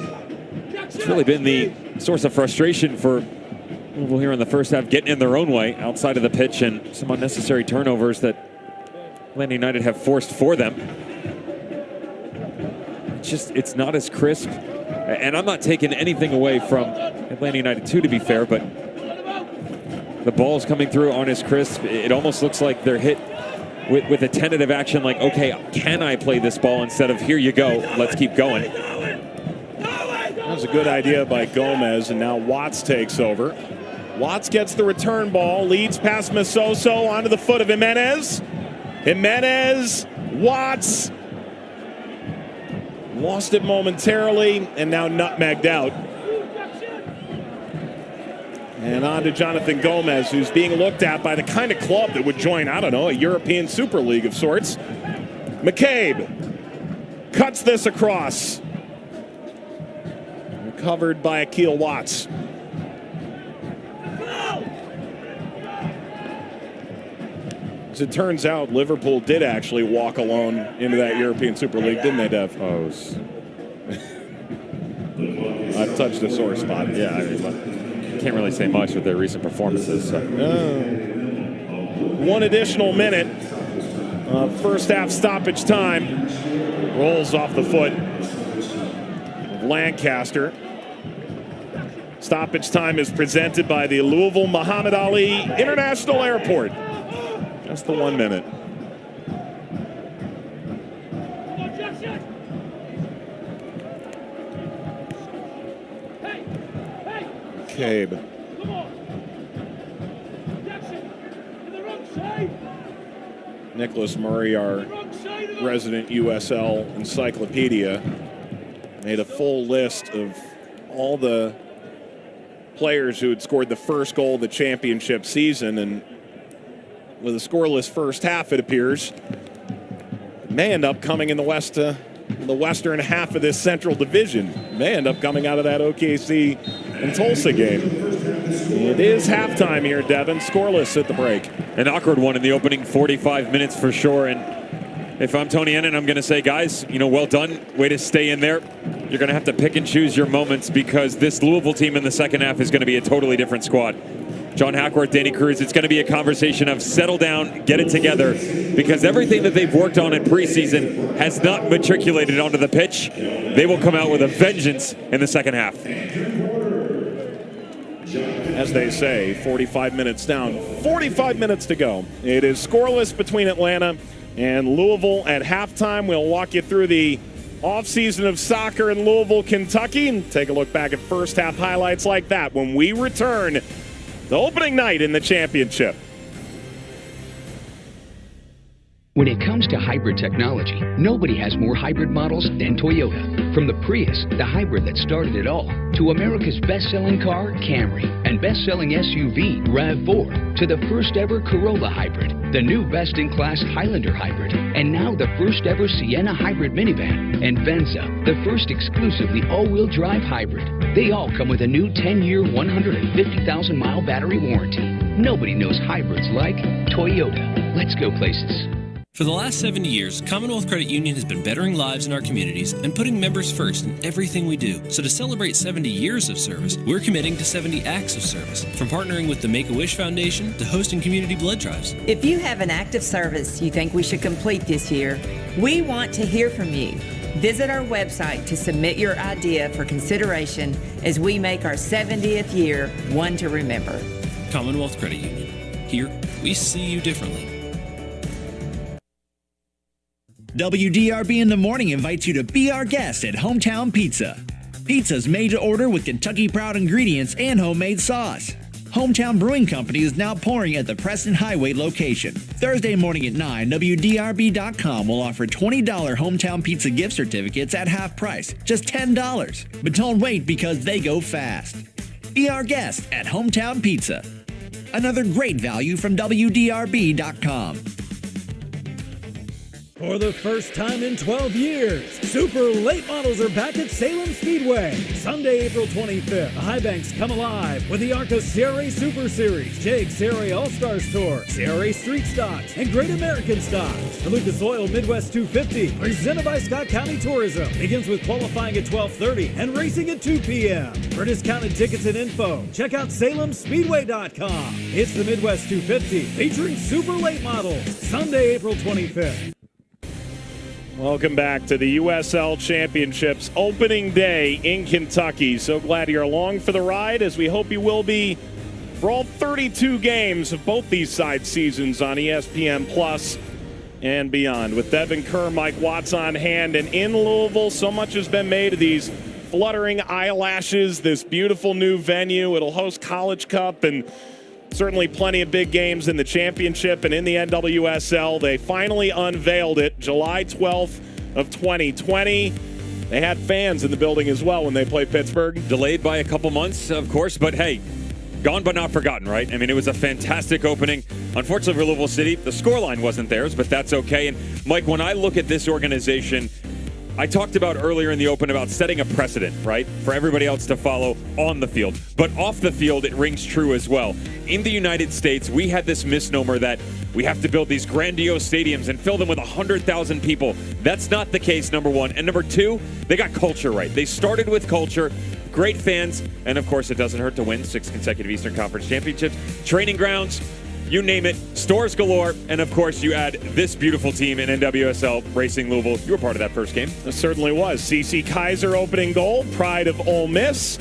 it's really been the source of frustration for Louisville here in the first half, getting in their own way outside of the pitch, and some unnecessary turnovers that Atlanta United have forced for them. It's not as crisp. And I'm not taking anything away from Atlanta United 2, to be fair, but the balls coming through aren't as crisp. It almost looks like they're hit with a tentative action, like, okay, can I play this ball, instead of here you go, let's keep going. That was a good idea by Gomez, and now Watts takes over. Watts gets the return ball, leads past Mososo onto the foot of Jimenez. Jimenez, Watts. Lost it momentarily, and now nutmegged out. And on to Jonathan Gomez, who's being looked at by the kind of club that would join, I don't know, a European Super League of sorts. McCabe cuts this across. Recovered by Akil Watts. As it turns out, Liverpool did actually walk alone into that European Super League, didn't they, Dev? Oh, I've touched a sore spot. Yeah, I mean, can't really say much with their recent performances. So. One additional minute. First half stoppage time. Rolls off the foot of Lancaster. Stoppage time is presented by the Louisville Muhammad Ali International Airport. Just the 1 minute. McCabe. Nicholas Murray, our resident USL encyclopedia, made a full list of all the players who had scored the first goal of the championship season, and with a scoreless first half, it appears, may end up coming in the western half of this Central Division. May end up coming out of that OKC and Tulsa game. It is halftime here, Devin. Scoreless at the break. An awkward one in the opening 45 minutes for sure. And if I'm Tony Ennin, I'm going to say, guys, well done. Way to stay in there. You're going to have to pick and choose your moments, because this Louisville team in the second half is going to be a totally different squad. John Hackworth, Danny Cruz, it's going to be a conversation of settle down, get it together, because everything that they've worked on in preseason has not matriculated onto the pitch. They will come out with a vengeance in the second half. As they say, 45 minutes down, 45 minutes to go. It is scoreless between Atlanta and Louisville at halftime. We'll walk you through the offseason of soccer in Louisville, Kentucky, and take a look back at first half highlights like that when we return the opening night in the championship. When it comes to hybrid technology, nobody has more hybrid models than Toyota. From the Prius, the hybrid that started it all, to America's best-selling car, Camry, and best-selling SUV, RAV4, to the first-ever Corolla hybrid, the new best-in-class Highlander hybrid, and now the first-ever Sienna hybrid minivan, and Venza, the first exclusively all-wheel drive hybrid. They all come with a new 10-year, 150,000-mile battery warranty. Nobody knows hybrids like Toyota. Let's go places. For the last 70 years, Commonwealth Credit Union has been bettering lives in our communities and putting members first in everything we do. So to celebrate 70 years of service, we're committing to 70 acts of service, from partnering with the Make-A-Wish Foundation to hosting community blood drives. If you have an act of service you think we should complete this year, we want to hear from you. Visit our website to submit your idea for consideration as we make our 70th year one to remember. Commonwealth Credit Union. Here, we see you differently. WDRB in the Morning invites you to be our guest at Hometown Pizza. Pizza's made to order with Kentucky Proud ingredients and homemade sauce. Hometown Brewing Company is now pouring at the Preston Highway location. Thursday morning at 9, WDRB.com will offer $20 Hometown Pizza gift certificates at half price, just $10. But don't wait because they go fast. Be our guest at Hometown Pizza. Another great value from WDRB.com. For the first time in 12 years, Super Late Models are back at Salem Speedway. Sunday, April 25th, the High Banks come alive with the ARCA CRA Super Series, JAG CRA All-Stars Tour, CRA Street Stocks, and Great American Stocks. The Lucas Oil Midwest 250, presented by Scott County Tourism, begins with qualifying at 12:30 and racing at 2 p.m. For discounted tickets and info, check out SalemSpeedway.com. It's the Midwest 250, featuring Super Late Models, Sunday, April 25th. Welcome back to the USL Championships opening day in Kentucky. So glad you're along for the ride, as we hope you will be for all 32 games of both these side seasons on ESPN Plus and beyond. With Devin Kerr, Mike Watts on hand, and in Louisville, so much has been made of these fluttering eyelashes, this beautiful new venue. It'll host College Cup and certainly plenty of big games in the championship and in the NWSL. They finally unveiled it July 12th of 2020. They had fans in the building as well when they played Pittsburgh. Delayed by a couple months, of course, but hey, gone but not forgotten, right? I mean, it was a fantastic opening. Unfortunately for Louisville City, the scoreline wasn't theirs, but that's okay. And Mike, when I look at this organization, I talked about earlier in the open about setting a precedent, right, for everybody else to follow on the field. But off the field, it rings true as well. In the United States, we had this misnomer that we have to build these grandiose stadiums and fill them with 100,000 people. That's not the case, number one. And number two, they got culture right. They started with culture, great fans, and of course, it doesn't hurt to win 6 consecutive Eastern Conference championships, training grounds, you name it, stores galore, and of course you add this beautiful team in NWSL Racing Louisville. You were part of that first game. It certainly was. CeCe Kaiser opening goal, pride of Ole Miss.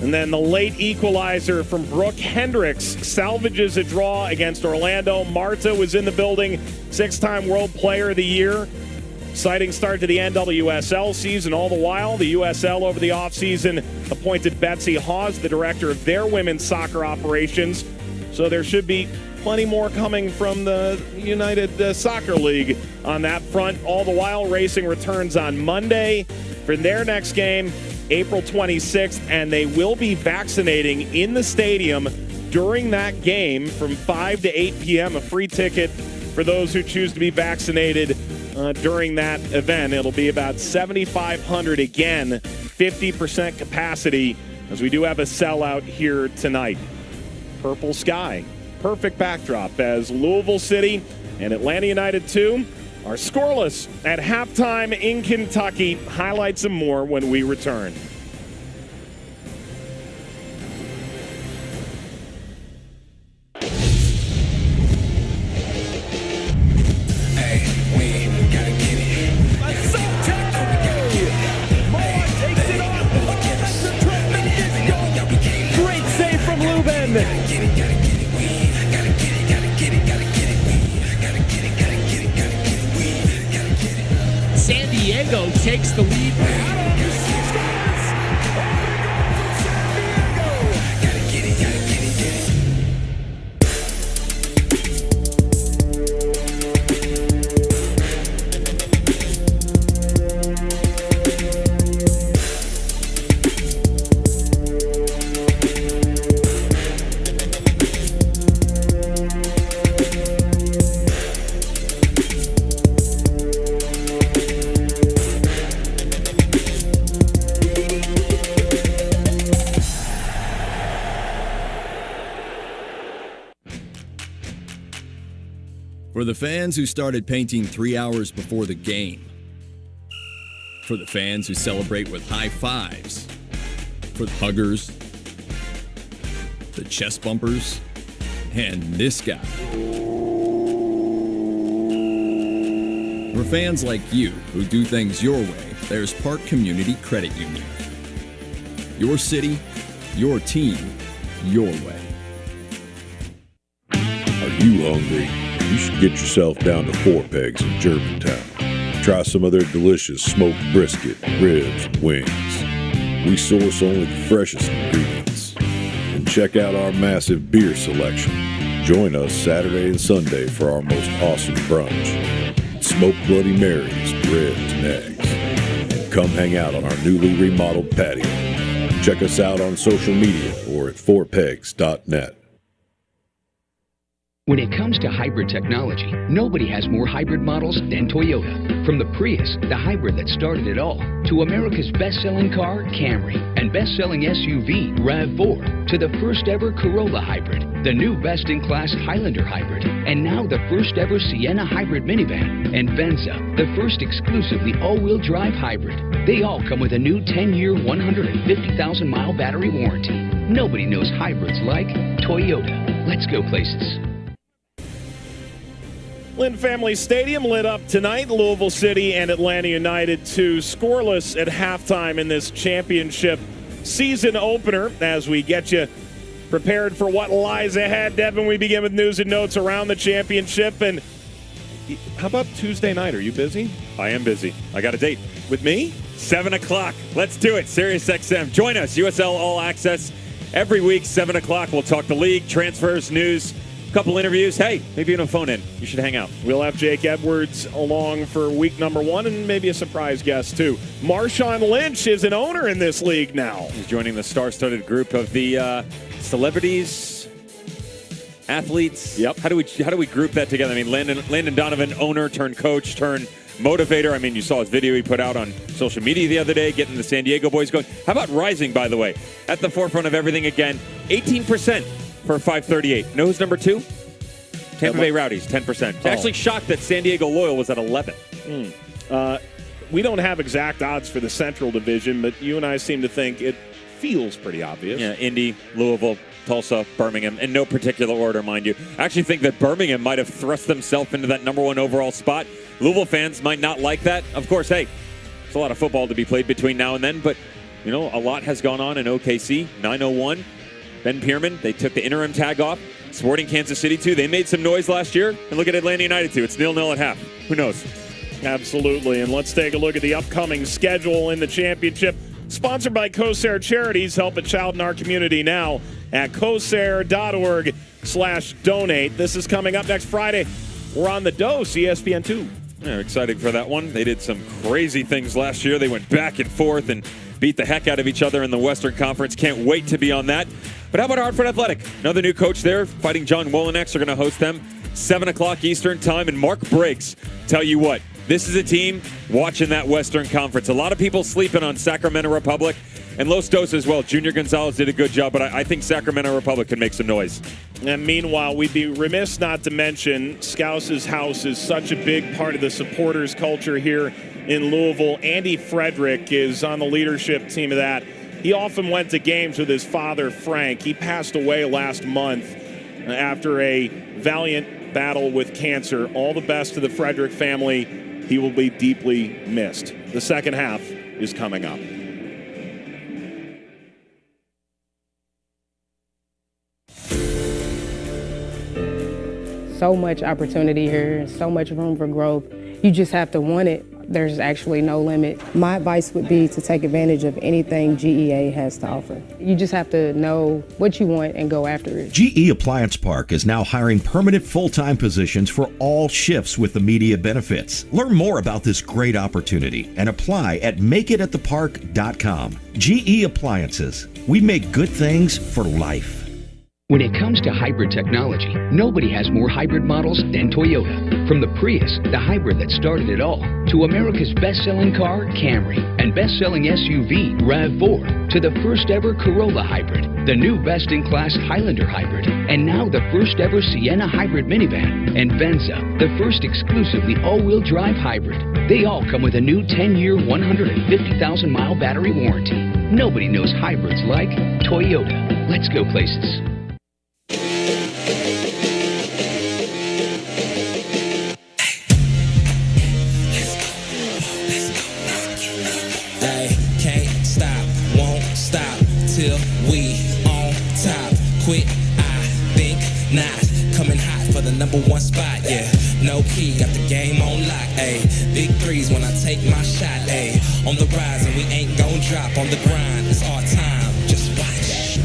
And then the late equalizer from Brooke Hendricks salvages a draw against Orlando. Marta was in the building, 6-time World Player of the Year. Exciting start to the NWSL season. All the while, the USL over the offseason appointed Betsy Hawes, the director of their women's soccer operations. So there should be plenty more coming from the United Soccer League on that front. All the while, racing returns on Monday for their next game, April 26th, and they will be vaccinating in the stadium during that game from 5 to 8 p.m. A free ticket for those who choose to be vaccinated during that event. It'll be about 7,500 again, 50% capacity, as we do have a sellout here tonight. Purple sky. Perfect backdrop as Louisville City and Atlanta United 2 are scoreless at halftime in Kentucky. Highlights and more when we return. Great save from Lubin. San Diego takes the lead. For the fans who started painting 3 hours before the game. For the fans who celebrate with high fives. For the huggers. The chest bumpers. And this guy. For fans like you who do things your way, there's Park Community Credit Union. Your city, your team, your way. Are you hungry? You should get yourself down to Four Pegs in Germantown. Try some of their delicious smoked brisket, ribs, wings. We source only the freshest ingredients. And check out our massive beer selection. Join us Saturday and Sunday for our most awesome brunch. Smoked Bloody Marys, ribs, and eggs. And come hang out on our newly remodeled patio. Check us out on social media or at fourpegs.net. When it comes to hybrid technology, nobody has more hybrid models than Toyota. From the Prius, the hybrid that started it all, to America's best-selling car, Camry, and best-selling SUV, RAV4, to the first-ever Corolla hybrid, the new best-in-class Highlander hybrid, and now the first-ever Sienna hybrid minivan, and Venza, the first exclusively all-wheel drive hybrid. They all come with a new 10-year, 150,000-mile battery warranty. Nobody knows hybrids like Toyota. Let's go places. Lynn Family Stadium lit up tonight. Louisville City and Atlanta United 2 scoreless at halftime in this championship season opener. As we get you prepared for what lies ahead, Devin, we begin with news and notes around the championship. And how about Tuesday night? Are you busy? I am busy. I got a date. With me? 7 o'clock. Let's do it. SiriusXM. Join us. USL All Access. Every week, 7 o'clock. We'll talk the league, transfers, news, couple interviews. Hey, maybe even a phone in. You should hang out. We'll have Jake Edwards along for week number 1 and maybe a surprise guest too. Marshawn Lynch is an owner in this league now. He's joining the star-studded group of the celebrities, athletes. Yep. How do we group that together? I mean, Landon Donovan, owner turned coach turned motivator. I mean, you saw his video he put out on social media the other day, getting the San Diego boys going. How about Rising, by the way? At the forefront of everything again. 18%. For 538. Know who's number 2? Tampa Bay Rowdies, 10%. Actually shocked that San Diego Loyal was at 11. We don't have exact odds for the Central Division, but you and I seem to think it feels pretty obvious. Yeah, Indy, Louisville, Tulsa, Birmingham, in no particular order, mind you. I actually think that Birmingham might have thrust themselves into that number 1 overall spot. Louisville fans might not like that. Of course, hey, there's a lot of football to be played between now and then, but, you know, a lot has gone on in OKC, 901. Ben Pierman, they took the interim tag off. Sporting Kansas City, too. They made some noise last year. And look at Atlanta United, too. It's 0-0 at half. Who knows? Absolutely. And let's take a look at the upcoming schedule in the championship. Sponsored by COSAIR Charities. Help a child in our community now at cosair.org/donate. This is coming up next Friday. We're on the dose, ESPN2. Yeah, excited for that one. They did some crazy things last year. They went back and forth and beat the heck out of each other in the Western Conference. Can't wait to be on that. But how about Hartford Athletic? Another new coach there, Fighting John Wolenex are going to host them 7 o'clock Eastern time. And Mark Briggs, tell you what, this is a team watching that Western Conference. A lot of people sleeping on Sacramento Republic and Los Dos as well. Junior Gonzalez did a good job, but I think Sacramento Republic can make some noise. And meanwhile, we'd be remiss not to mention Scouse's house is such a big part of the supporters culture here in Louisville. Andy Frederick is on the leadership team of that. He often went to games with his father, Frank. He passed away last month after a valiant battle with cancer. All the best to the Frederick family. He will be deeply missed. The second half is coming up. So much opportunity here, so much room for growth. You just have to want it. There's actually no limit. My advice would be to take advantage of anything GEA has to offer. You just have to know what you want and go after it. GE Appliance Park is now hiring permanent full-time positions for all shifts with immediate benefits. Learn more about this great opportunity and apply at makeitathepark.com. GE Appliances. We make good things for life. When it comes to hybrid technology, nobody has more hybrid models than Toyota. From the Prius, the hybrid that started it all, to America's best-selling car, Camry, and best-selling SUV, RAV4, to the first-ever Corolla hybrid, the new best-in-class Highlander hybrid, and now the first-ever Sienna hybrid minivan, and Venza, the first exclusively all-wheel drive hybrid. They all come with a new 10-year, 150,000-mile battery warranty. Nobody knows hybrids like Toyota. Let's go places. Till we on top. Quit, I think not. Coming hot for the number 1 spot, yeah. No key, got the game on lock, ayy. Big threes when I take my shot, ayy. On the rise and we ain't gon' drop. On the grind, it's our time. Just watch.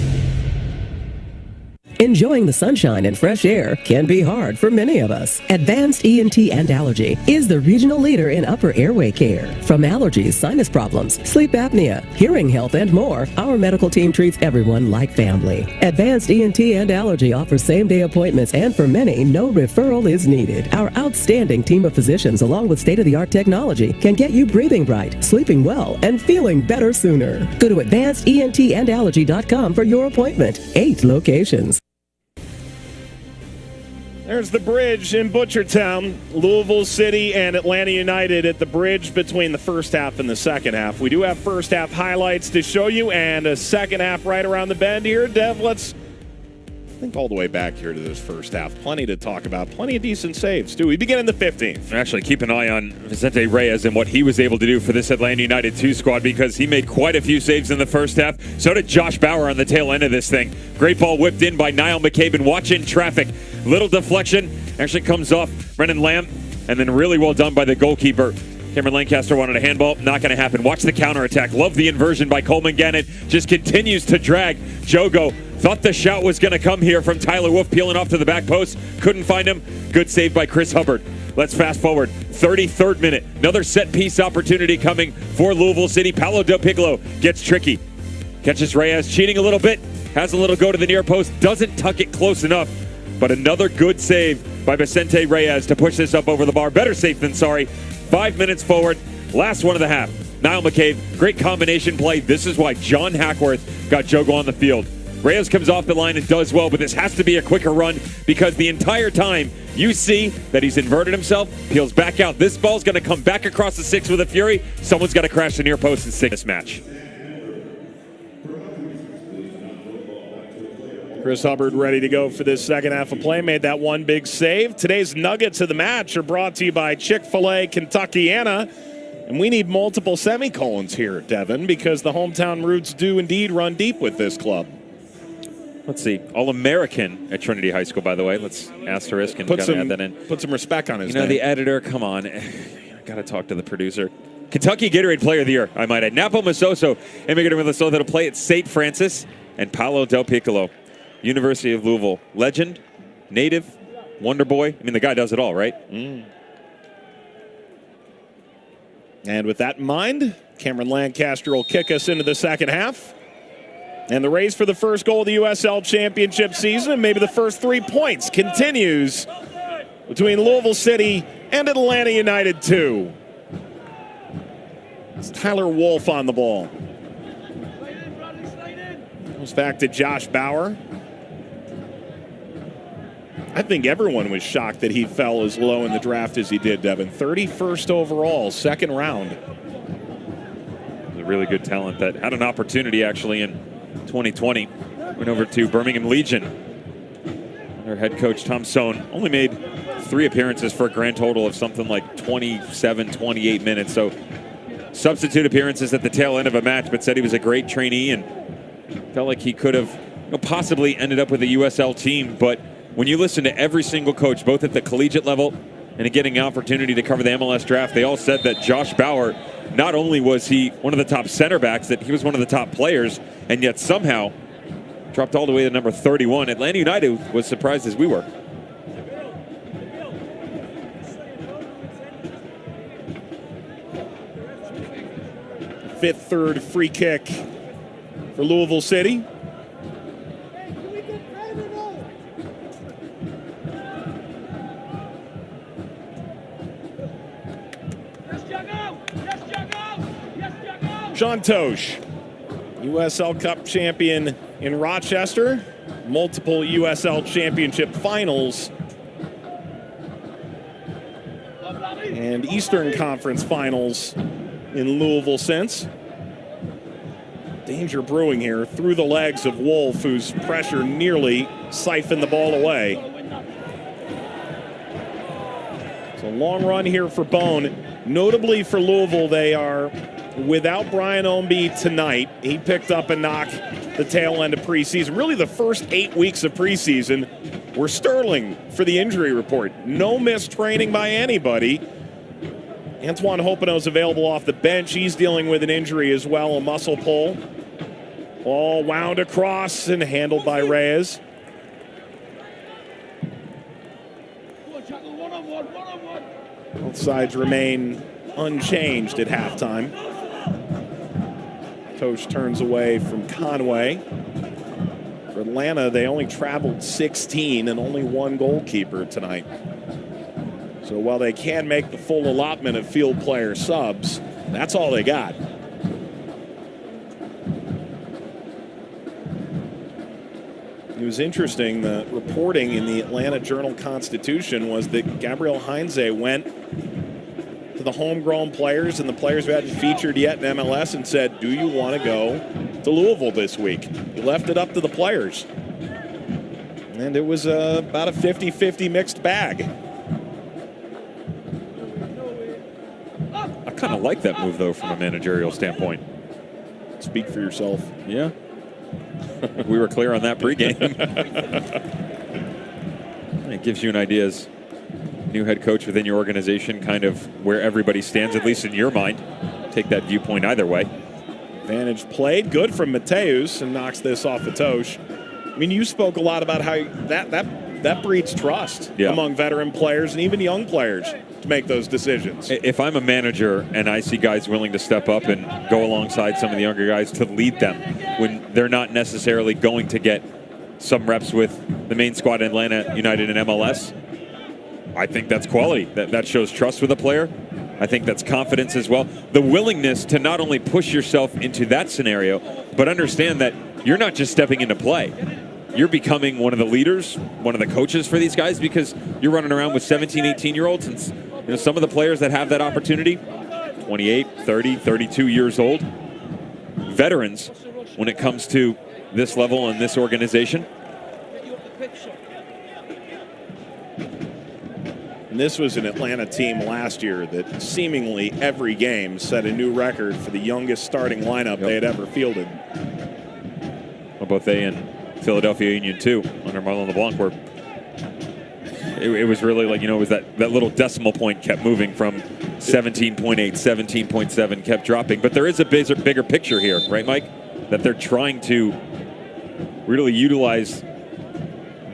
enjoying the sunshine and fresh air can be hard for many of us. Advanced ENT and Allergy is the regional leader in upper airway care. From allergies, sinus problems, sleep apnea, hearing health, and more, our medical team treats everyone like family. Advanced ENT and Allergy offers same-day appointments, and for many, no referral is needed. Our outstanding team of physicians, along with state-of-the-art technology, can get you breathing right, sleeping well, and feeling better sooner. Go to advancedentandallergy.com for your appointment. 8 locations. There's the bridge in Butchertown. Louisville City and Atlanta United at the bridge between the first half and the second half. We do have first half highlights to show you and a second half right around the bend here. Dev, let's think all the way back here to this first half. Plenty to talk about. Plenty of decent saves, too. We begin in the 15th. Actually, keep an eye on Vicente Reyes and what he was able to do for this Atlanta United 2 squad, because he made quite a few saves in the first half. So did Josh Bauer on the tail end of this thing. Great ball whipped in by Niall McCabe and watching traffic. Little deflection. Actually comes off Brennan Lamb, and then really well done by the goalkeeper. Cameron Lancaster wanted a handball. Not going to happen. Watch the counterattack. Love the inversion by Coleman Gannett. Just continues to drag. Jogo thought the shout was going to come here from Tyler Wolf, peeling off to the back post. Couldn't find him. Good save by Chris Hubbard. Let's fast forward. 33rd minute. Another set-piece opportunity coming for Louisville City. Paolo Del Piccolo gets tricky. Catches Reyes cheating a little bit. Has a little go to the near post. Doesn't tuck it close enough. But another good save by Vicente Reyes to push this up over the bar. Better safe than sorry. 5 minutes forward. Last one of the half. Niall McCabe. Great combination play. This is why John Hackworth got Jogo on the field. Reyes comes off the line and does well, but this has to be a quicker run, because the entire time you see that he's inverted himself, peels back out. This ball's going to come back across the 6 with a fury. Someone's got to crash the near post and sink this match. Chris Hubbard ready to go for this second half of play. Made that one big save. Today's nuggets of the match are brought to you by Chick-fil-A Kentuckiana. And we need multiple semicolons here, Devin, because the hometown roots do indeed run deep with this club. Let's see. All-American at Trinity High School, by the way. Let's asterisk and add that in. Put some respect on his name. The editor, come on. I got to talk to the producer. Kentucky Gatorade Player of the Year, I might add. Napo Masoso, immigrated to Minnesota to play at St. Francis, and Paolo Del Piccolo, University of Louisville. Legend, native, wonder boy. I mean, the guy does it all, right? And with that in mind, Cameron Lancaster will kick us into the second half. And the race for the first goal of the USL Championship season, and maybe the first 3 points, continues between Louisville City and Atlanta United 2. It's Tyler Wolf on the ball. Goes back to Josh Bauer. I think everyone was shocked that he fell as low in the draft as he did, Devin. 31st overall, second round. A really good talent that had an opportunity, actually, in 2020. Went over to Birmingham Legion. Their head coach, Tom Sohn, only made 3 appearances for a grand total of something like 27, 28 minutes. So substitute appearances at the tail end of a match, but said he was a great trainee and felt like he could have possibly ended up with a USL team. But when you listen to every single coach, both at the collegiate level and getting an opportunity to cover the MLS draft, they all said that Josh Bauer, not only was he one of the top center backs, that he was one of the top players, and yet somehow dropped all the way to number 31. Atlanta United was surprised as we were. Fifth, third free kick for Louisville City. Sean Tosh, USL Cup champion in Rochester, multiple USL Championship finals, and Eastern Conference finals in Louisville since. Danger brewing here through the legs of Wolf, whose pressure nearly siphoned the ball away. It's a long run here for Bone. Notably for Louisville, they are without Brian Ownby tonight. He picked up a knock the tail end of preseason. Really the first 8 weeks of preseason were sterling for the injury report. No missed training by anybody. Antoine Hopeno's available off the bench. He's dealing with an injury as well, a muscle pull. Ball wound across and handled by Reyes. Both sides remain unchanged at halftime. Tosh turns away from Conway. For Atlanta, they only traveled 16 and only one goalkeeper tonight. So while they can make the full allotment of field player subs, that's all they got. It was interesting, the reporting in the Atlanta Journal-Constitution was that Gabriel Heinze went to the homegrown players and the players who hadn't featured yet in MLS and said, do you want to go to Louisville this week? He left it up to the players. And it was about a 50-50 mixed bag. I kind of like that move, though, from a managerial standpoint. Speak for yourself. Yeah. We were clear on that pregame. It gives you an idea as new head coach within your organization, kind of where everybody stands, at least in your mind. Take that viewpoint either way. Advantage played. Good from Mateus and knocks this off the Tosh. I mean, you spoke a lot about how that breeds trust among veteran players and even young players to make those decisions. If I'm a manager and I see guys willing to step up and go alongside some of the younger guys to lead them when they're not necessarily going to get some reps with the main squad in Atlanta United and MLS, I think that's quality. That shows trust with a player. I think that's confidence as well. The willingness to not only push yourself into that scenario, but understand that you're not just stepping into play. You're becoming one of the leaders, one of the coaches for these guys, because you're running around with 17, 18-year-olds. And some of the players that have that opportunity, 28, 30, 32 years old, veterans when it comes to this level and this organization. And this was an Atlanta team last year that seemingly every game set a new record for the youngest starting lineup they had ever fielded. Well, both they and Philadelphia Union, too, under Marlon LeBlanc, were it was really like, it was that little decimal point kept moving from 17.8, 17.7, kept dropping. But there is a bigger picture here, right, Mike? That they're trying to really utilize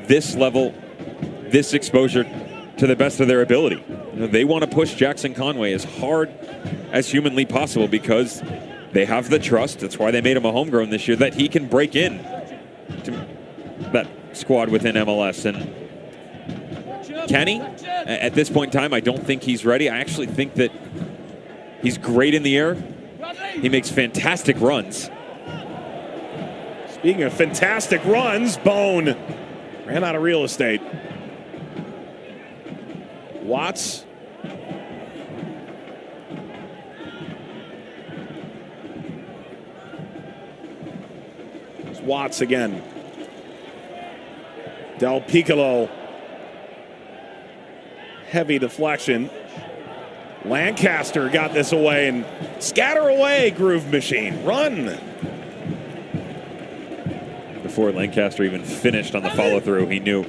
this level, this exposure to the best of their ability. They want to push Jackson Conway as hard as humanly possible because they have the trust. That's why they made him a homegrown this year, that he can break in to that squad within MLS. And can he? At this point in time, I don't think he's ready. I actually think that he's great in the air. He makes fantastic runs. Speaking of fantastic runs, Bone ran out of real estate. Watts. It's Watts again. Del Piccolo. Heavy deflection. Lancaster got this away and scatter away, Groove Machine. Run. Before Lancaster even finished on the follow through, he knew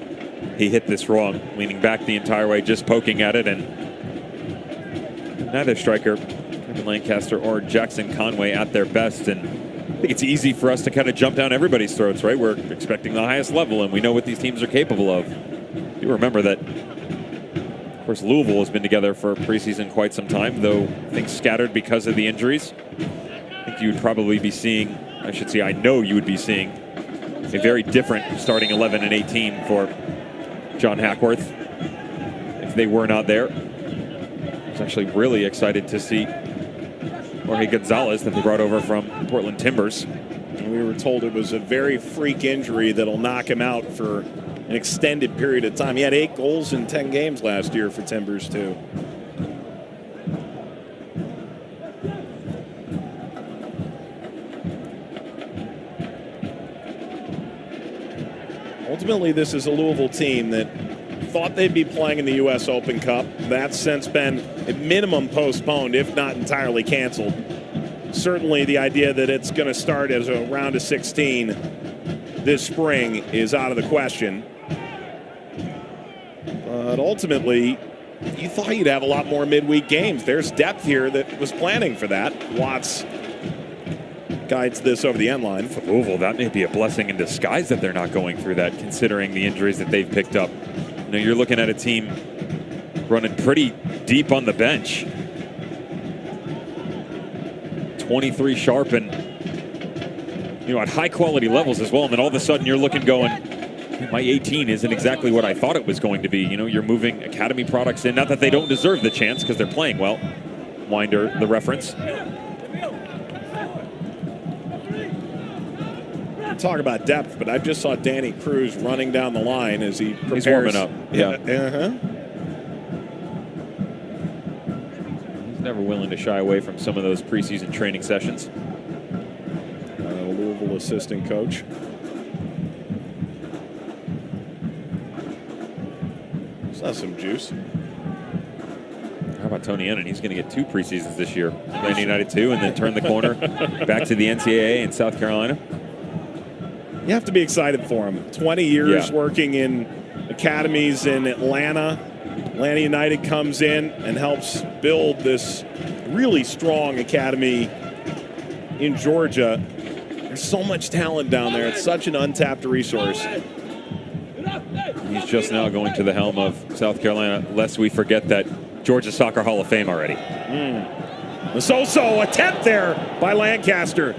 he hit this wrong, leaning back the entire way, just poking at it, and neither striker, Kevin Lancaster or Jackson Conway, at their best. And I think it's easy for us to kind of jump down everybody's throats, right? We're expecting the highest level, and we know what these teams are capable of. You remember that, of course, Louisville has been together for preseason quite some time, though things scattered because of the injuries. I think you would probably be seeing, I know you would be seeing a very different starting 11 and 18 for John Hackworth if they were not there. I was actually really excited to see Jorge Gonzalez that they brought over from Portland Timbers. And we were told it was a very freak injury that'll knock him out for an extended period of time. He had 8 goals in 10 games last year for Timbers, too. Ultimately, this is a Louisville team that thought they'd be playing in the U.S. Open Cup. That's since been at minimum postponed, if not entirely canceled. Certainly the idea that it's going to start as a round of 16 this spring is out of the question. But ultimately, you thought you'd have a lot more midweek games. There's depth here that was planning for that. Watts guides this over the end line. For Louisville, that may be a blessing in disguise that they're not going through that, considering the injuries that they've picked up. You're looking at a team running pretty deep on the bench. 23 sharp and, at high quality levels as well. And then all of a sudden you're looking going, my 18 isn't exactly what I thought it was going to be. You're moving academy products in. Not that they don't deserve the chance because they're playing well. Winder, the reference. Talk about depth, but I just saw Danny Cruz running down the line as he prepares. He's warming up. Yeah. He's never willing to shy away from some of those preseason training sessions. Louisville assistant coach. Saw some juice. How about Tony Ennin? He's going to get 2 preseasons this year. Atlanta United 2 and then turn the corner back to the NCAA in South Carolina. You have to be excited for him. 20 years working in academies in Atlanta. Atlanta United comes in and helps build this really strong academy in Georgia. There's so much talent down there. It's such an untapped resource. He's just now going to the helm of South Carolina, lest we forget that Georgia Soccer Hall of Fame already. So attempt there by Lancaster.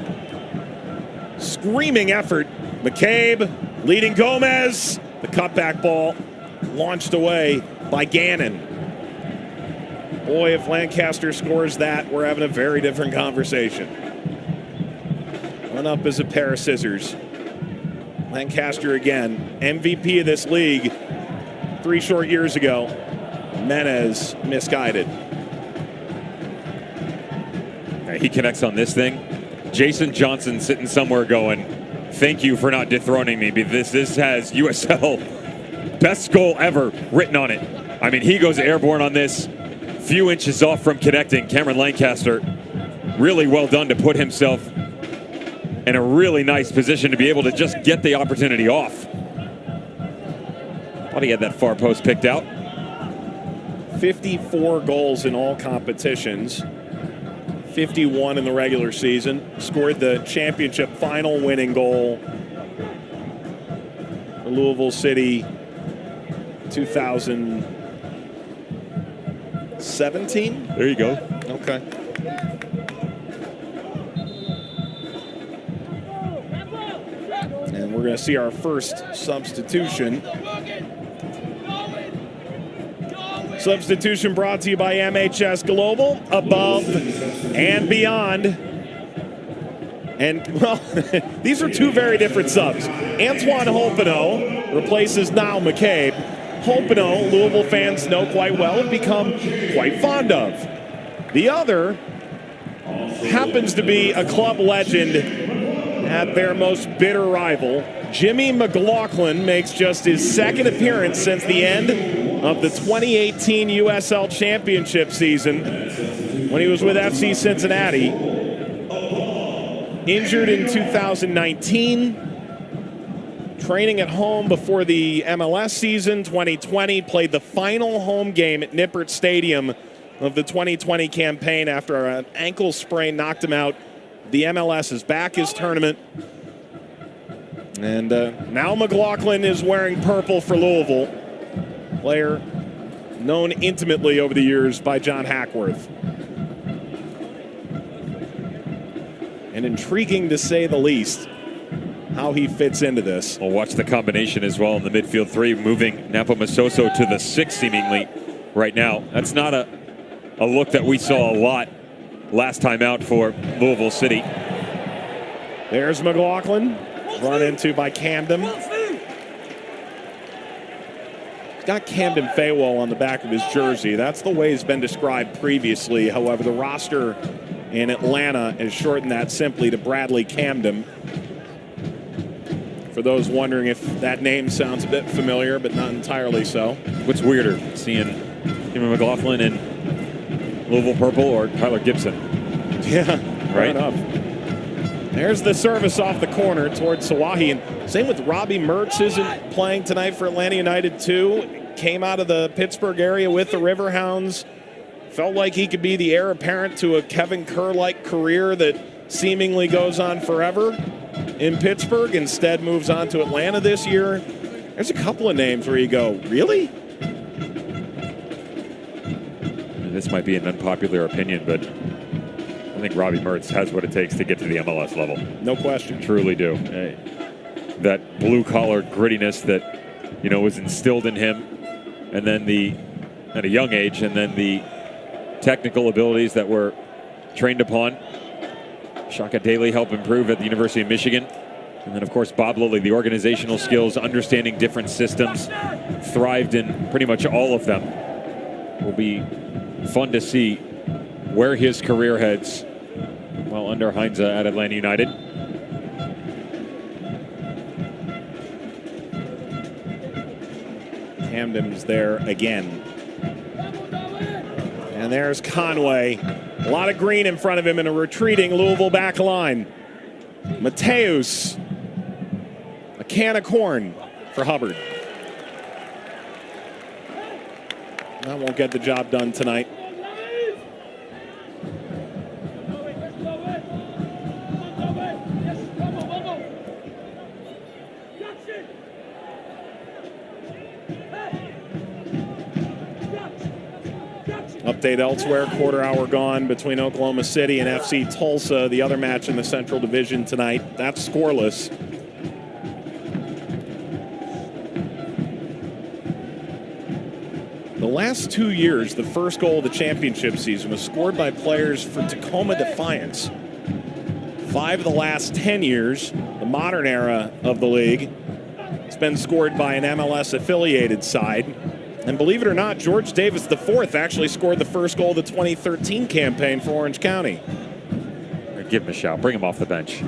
Screaming effort. McCabe leading Gomez. The cutback ball launched away by Gannon. Boy, if Lancaster scores that, we're having a very different conversation. One up is a pair of scissors. Lancaster again, MVP of this league 3 short years ago. Menez misguided. He connects on this thing. Jason Johnson sitting somewhere going, thank you for not dethroning me. This has USL best goal ever written on it. I mean, he goes airborne on this. Few inches off from connecting. Cameron Lancaster, really well done to put himself in a really nice position to be able to just get the opportunity off. Thought he had that far post picked out. 54 goals in all competitions. 51 in the regular season. Scored the championship final winning goal for Louisville City 2017. There you go. Okay. And we're going to see our first substitution. Substitution brought to you by MHS Global, above and beyond. And, well, these are 2 very different subs. Antoine Holpino replaces Niall McCabe. Holpino, Louisville fans know quite well, have become quite fond of. The other happens to be a club legend at their most bitter rival. Jimmy McLaughlin makes just his 2nd appearance since the end of the 2018 USL Championship season when he was with FC Cincinnati. Injured in 2019. Training at home before the MLS season 2020. Played the final home game at Nippert Stadium of the 2020 campaign after an ankle sprain knocked him out. The MLS is back his tournament. And now McLaughlin is wearing purple for Louisville. Player known intimately over the years by John Hackworth. And intriguing to say the least how he fits into this. We'll watch the combination as well in the midfield 3, moving Napo Masoso to the 6 seemingly right now. That's not a look that we saw a lot last time out for Louisville City. There's McLaughlin, run into by Camden. He's got Camden Faywell on the back of his jersey. That's the way it's been described previously. However, the roster in Atlanta has shortened that simply to Bradley Camden. For those wondering if that name sounds a bit familiar, but not entirely so. What's weirder, seeing Jimmy McLaughlin in Louisville purple or Tyler Gibson? Yeah, right enough. There's the service off the corner towards Sawahi. And same with Robbie Mertz, isn't playing tonight for Atlanta United too. Came out of the Pittsburgh area with the Riverhounds. Felt like he could be the heir apparent to a Kevin Kerr-like career that seemingly goes on forever in Pittsburgh. Instead moves on to Atlanta this year. There's a couple of names where you go, really? this might be an unpopular opinion, but I think Robbie Mertz has what it takes to get to the MLS level. No question. Truly do. That blue-collar grittiness that, was instilled in him, and then at a young age, and then the technical abilities that were trained upon. Shaka Daly helped improve at the University of Michigan. And then, of course, Bob Lilly, the organizational skills, understanding different systems, thrived in pretty much all of them. Will be fun to see where his career heads while under Heinze at Atlanta United. Camden's there again. And there's Conway. A lot of green in front of him in a retreating Louisville back line. Mateus. A can of corn for Hubbard. That won't get the job done tonight. Update elsewhere, quarter hour gone between Oklahoma City and FC Tulsa, the other match in the Central Division tonight. That's scoreless. The last 2 years, the first goal of the championship season was scored by players for Tacoma Defiance. 5 of the last 10 years, the modern era of the league, it's been scored by an MLS-affiliated side. And believe it or not, George Davis IV actually scored the first goal of the 2013 campaign for Orange County. Give him a shout. Bring him off the bench.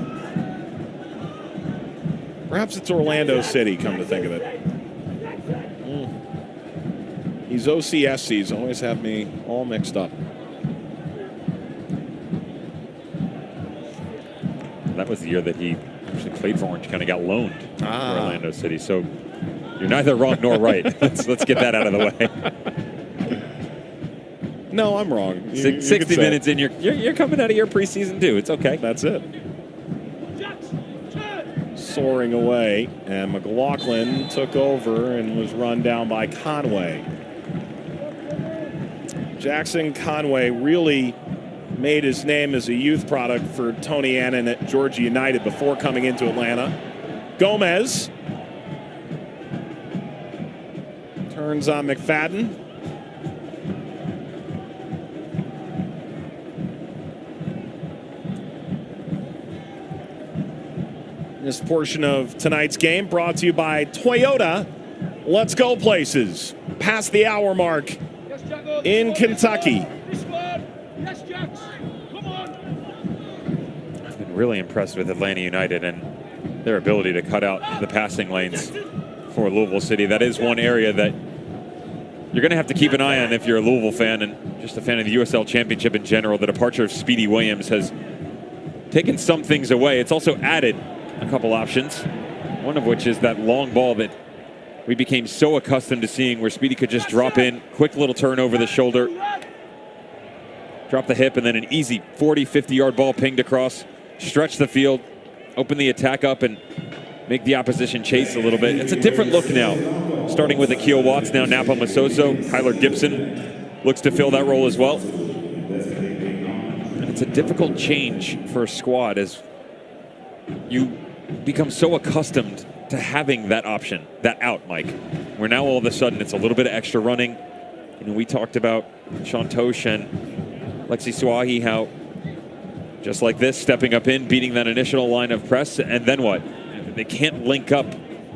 Perhaps it's Orlando City, come to think of it. These OCSCs always have me all mixed up. That was the year that he actually played for Orange County, got loaned to Orlando City. So you're neither wrong nor right. Let's get that out of the way. No, I'm wrong. 60 minutes in, you're coming out of your preseason too. It's okay. That's it. Soaring away, and McLaughlin took over and was run down by Conway. Jackson Conway really made his name as a youth product for Tony Annan at Georgia United before coming into Atlanta. Gomez turns on McFadden. This portion of tonight's game brought to you by Toyota. Let's go places. Past the hour mark in Kentucky. I've been really impressed with Atlanta United and their ability to cut out the passing lanes for Louisville City. That is one area that you're going to have to keep an eye on if you're a Louisville fan and just a fan of the USL Championship in general. The departure of Speedy Williams has taken some things away. It's also added a couple options, one of which is that long ball that we became so accustomed to seeing where Speedy could just drop in, quick little turn over the shoulder, drop the hip, and then an easy 40, 50-yard ball pinged across, stretch the field, open the attack up, and make the opposition chase a little bit. It's a different look now, starting with Akil Watts, now Napa Masoso. Kyler Gibson looks to fill that role as well. And it's a difficult change for a squad as you become so accustomed to having that option, that out, Mike, where now all of a sudden it's a little bit of extra running. We talked about Sean Tosh and Lexi Swahi, how just like this, stepping up in, beating that initial line of press, and then what? They can't link up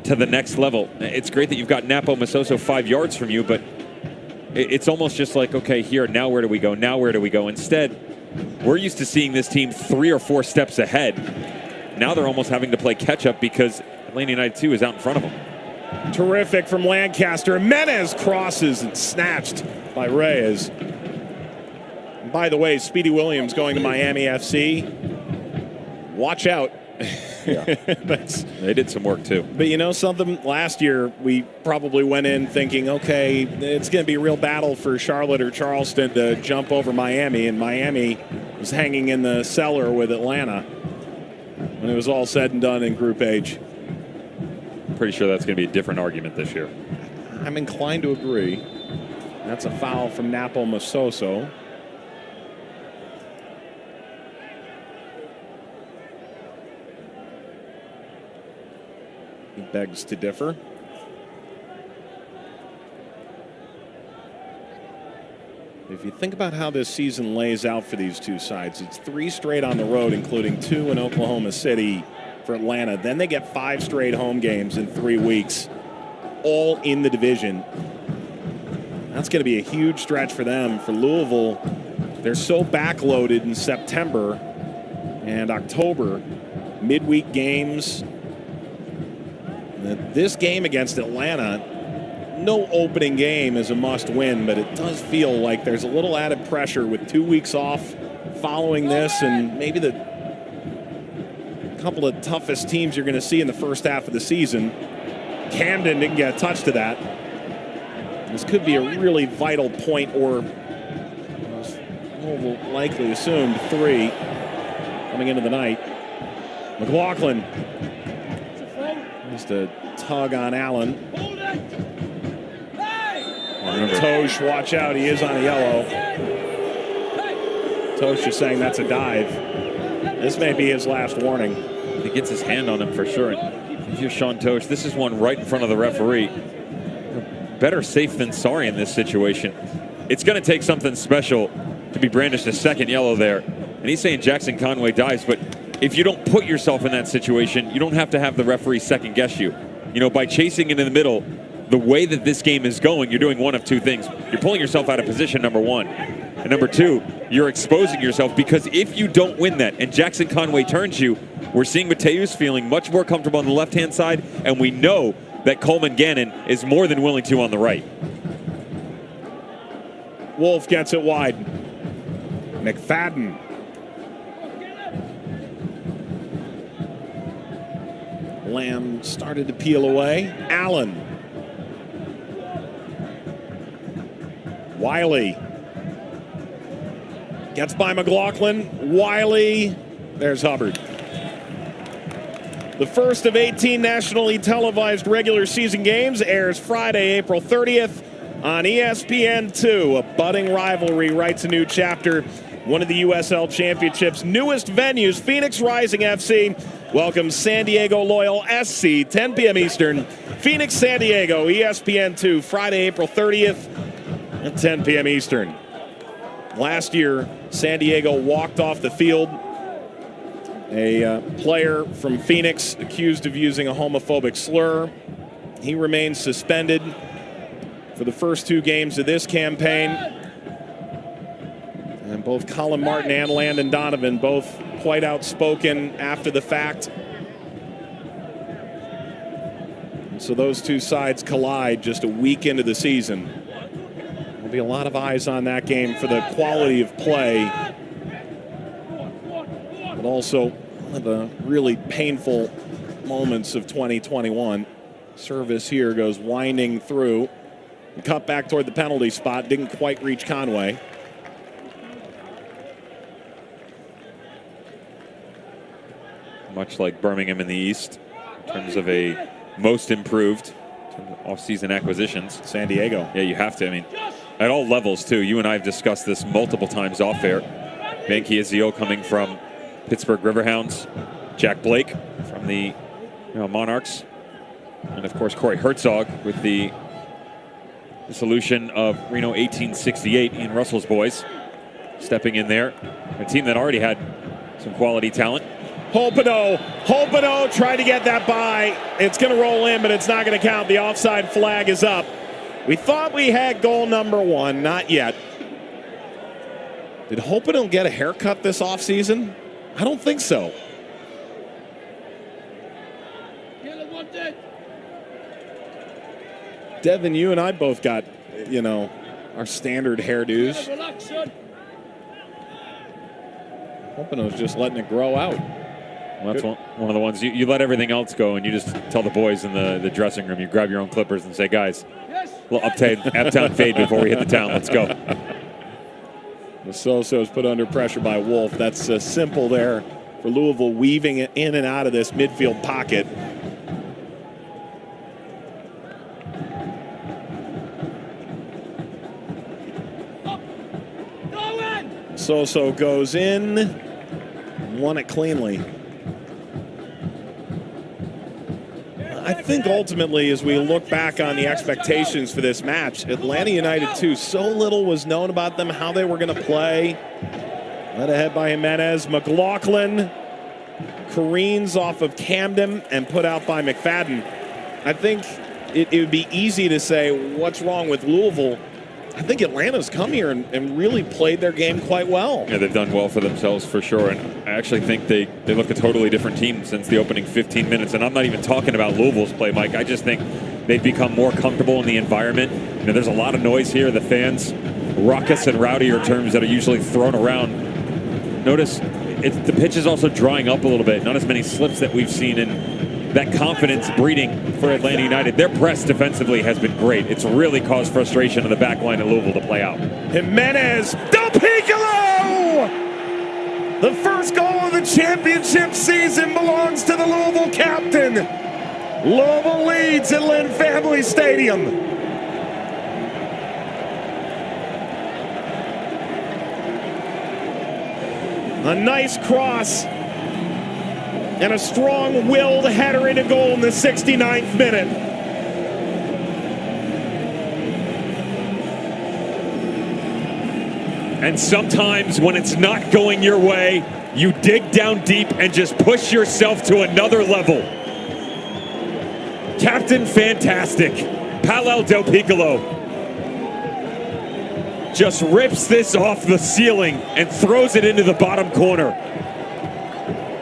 to the next level. It's great that you've got Napo Masoso 5 yards from you, but it's almost just like, okay, here, now where do we go? Now where do we go? Instead, we're used to seeing this team 3 or 4 steps ahead. Now they're almost having to play catch-up because Atlanta United 2 is out in front of them. Terrific from Lancaster. Menez crosses and snatched by Reyes. And by the way, Speedy Williams going to Miami FC. Watch out. Yeah. They did some work too. But you know something? Last year, we probably went in thinking, okay, it's going to be a real battle for Charlotte or Charleston to jump over Miami. And Miami was hanging in the cellar with Atlanta when it was all said and done in Group H. Pretty sure that's going to be a different argument this year. I'm inclined to agree. That's a foul from Napo Masoso. He begs to differ. If you think about how this season lays out for these two sides, it's 3 straight on the road, including 2 in Oklahoma City for Atlanta. Then they get 5 straight home games in 3 weeks, all in the division. That's going to be a huge stretch for them. For Louisville, they're so backloaded in September and October, midweek games. This game against Atlanta, no opening game is a must-win, but it does feel like there's a little added pressure with 2 weeks off following this, and maybe the couple of toughest teams you're going to see in the first half of the season. Camden didn't get a touch to that. This could be a really vital point, or we'll likely assumed 3 coming into the night. McLaughlin. Just a tug on Allen. And Tosh, watch out, he is on a yellow. Tosh is saying that's a dive. This may be his last warning. He gets his hand on him for sure. If you're Sean Tosh, this is one right in front of the referee. Better safe than sorry in this situation. It's going to take something special to be brandished a second yellow there. And he's saying Jackson Conway dives, but if you don't put yourself in that situation, you don't have to have the referee second guess you. You know, by chasing it in the middle, the way that this game is going, you're doing one of 2 things. You're pulling yourself out of position, number 1. And number 2, you're exposing yourself, because if you don't win that and Jackson Conway turns you, we're seeing Mateus feeling much more comfortable on the left-hand side, and we know that Coleman Gannon is more than willing to on the right. Wolf gets it wide. McFadden. Lamb started to peel away. Allen. Wiley. Gets by McLaughlin. Wiley. There's Hubbard. The first of 18 nationally televised regular season games airs Friday, April 30th on ESPN2. A budding rivalry writes a new chapter. One of the USL Championship's newest venues, Phoenix Rising FC, welcomes San Diego Loyal SC, 10 p.m. Eastern. Phoenix, San Diego, ESPN2, Friday, April 30th at 10 p.m. Eastern. Last year, San Diego walked off the field. A player from Phoenix accused of using a homophobic slur. He remains suspended for the first 2 games of this campaign. And both Colin Martin and Landon Donovan, both quite outspoken after the fact. And so those 2 sides collide just a week into the season. There'll be a lot of eyes on that game for the quality of play, but also one of the really painful moments of 2021. Service here goes winding through. Cut back toward the penalty spot. Didn't quite reach Conway. Much like Birmingham in the East, in terms of a most improved off-season acquisitions. San Diego. Yeah, you have to. I mean, at all levels, too. You and I have discussed this multiple times off air. Banky Izio coming from Pittsburgh Riverhounds. Jack Blake from the Monarchs. And, of course, Corey Herzog with the dissolution of Reno 1868, Ian Russell's boys, stepping in there. A team that already had some quality talent. Holpino tried to get that by. It's going to roll in, but it's not going to count. The offside flag is up. We thought we had goal number 1. Not yet. Did Holpino get a haircut this offseason? I don't think so. Devin, you and I both got, our standard hairdos. Holpino's just letting it grow out. Well, that's one of the ones you let everything else go, and you just tell the boys in the dressing room, you grab your own clippers and say, guys, a little uptown fade before we hit the town. Let's go. Masoso's put under pressure by Wolf. That's simple there for Louisville, weaving it in and out of this midfield pocket. Soso goes in, won it cleanly. I think ultimately, as we look back on the expectations for this match, Atlanta United 2, so little was known about them, how they were going to play. Led ahead by Jimenez. McLaughlin careens off of Camden and put out by McFadden. I think it would be easy to say, what's wrong with Louisville? I think Atlanta's come here and really played their game quite well. Yeah, they've done well for themselves for sure. And I actually think they look a totally different team since the opening 15 minutes. And I'm not even talking about Louisville's play, Mike. I just think they've become more comfortable in the environment. You know, there's a lot of noise here. The fans, raucous and rowdy are terms that are usually thrown around. Notice the pitch is also drying up a little bit. Not as many slips that we've seen, and that confidence breeding for Atlanta United. Their press defensively has been great. It's really caused frustration in the back line of Louisville to play out. Jimenez, Del Piccolo! The first goal of the championship season belongs to the Louisville captain. Louisville leads at Lynn Family Stadium. A nice cross and a strong-willed header into goal in the 69th minute. And sometimes when it's not going your way, you dig down deep and just push yourself to another level. Captain Fantastic, Paolo Del Piccolo, just rips this off the ceiling and throws it into the bottom corner.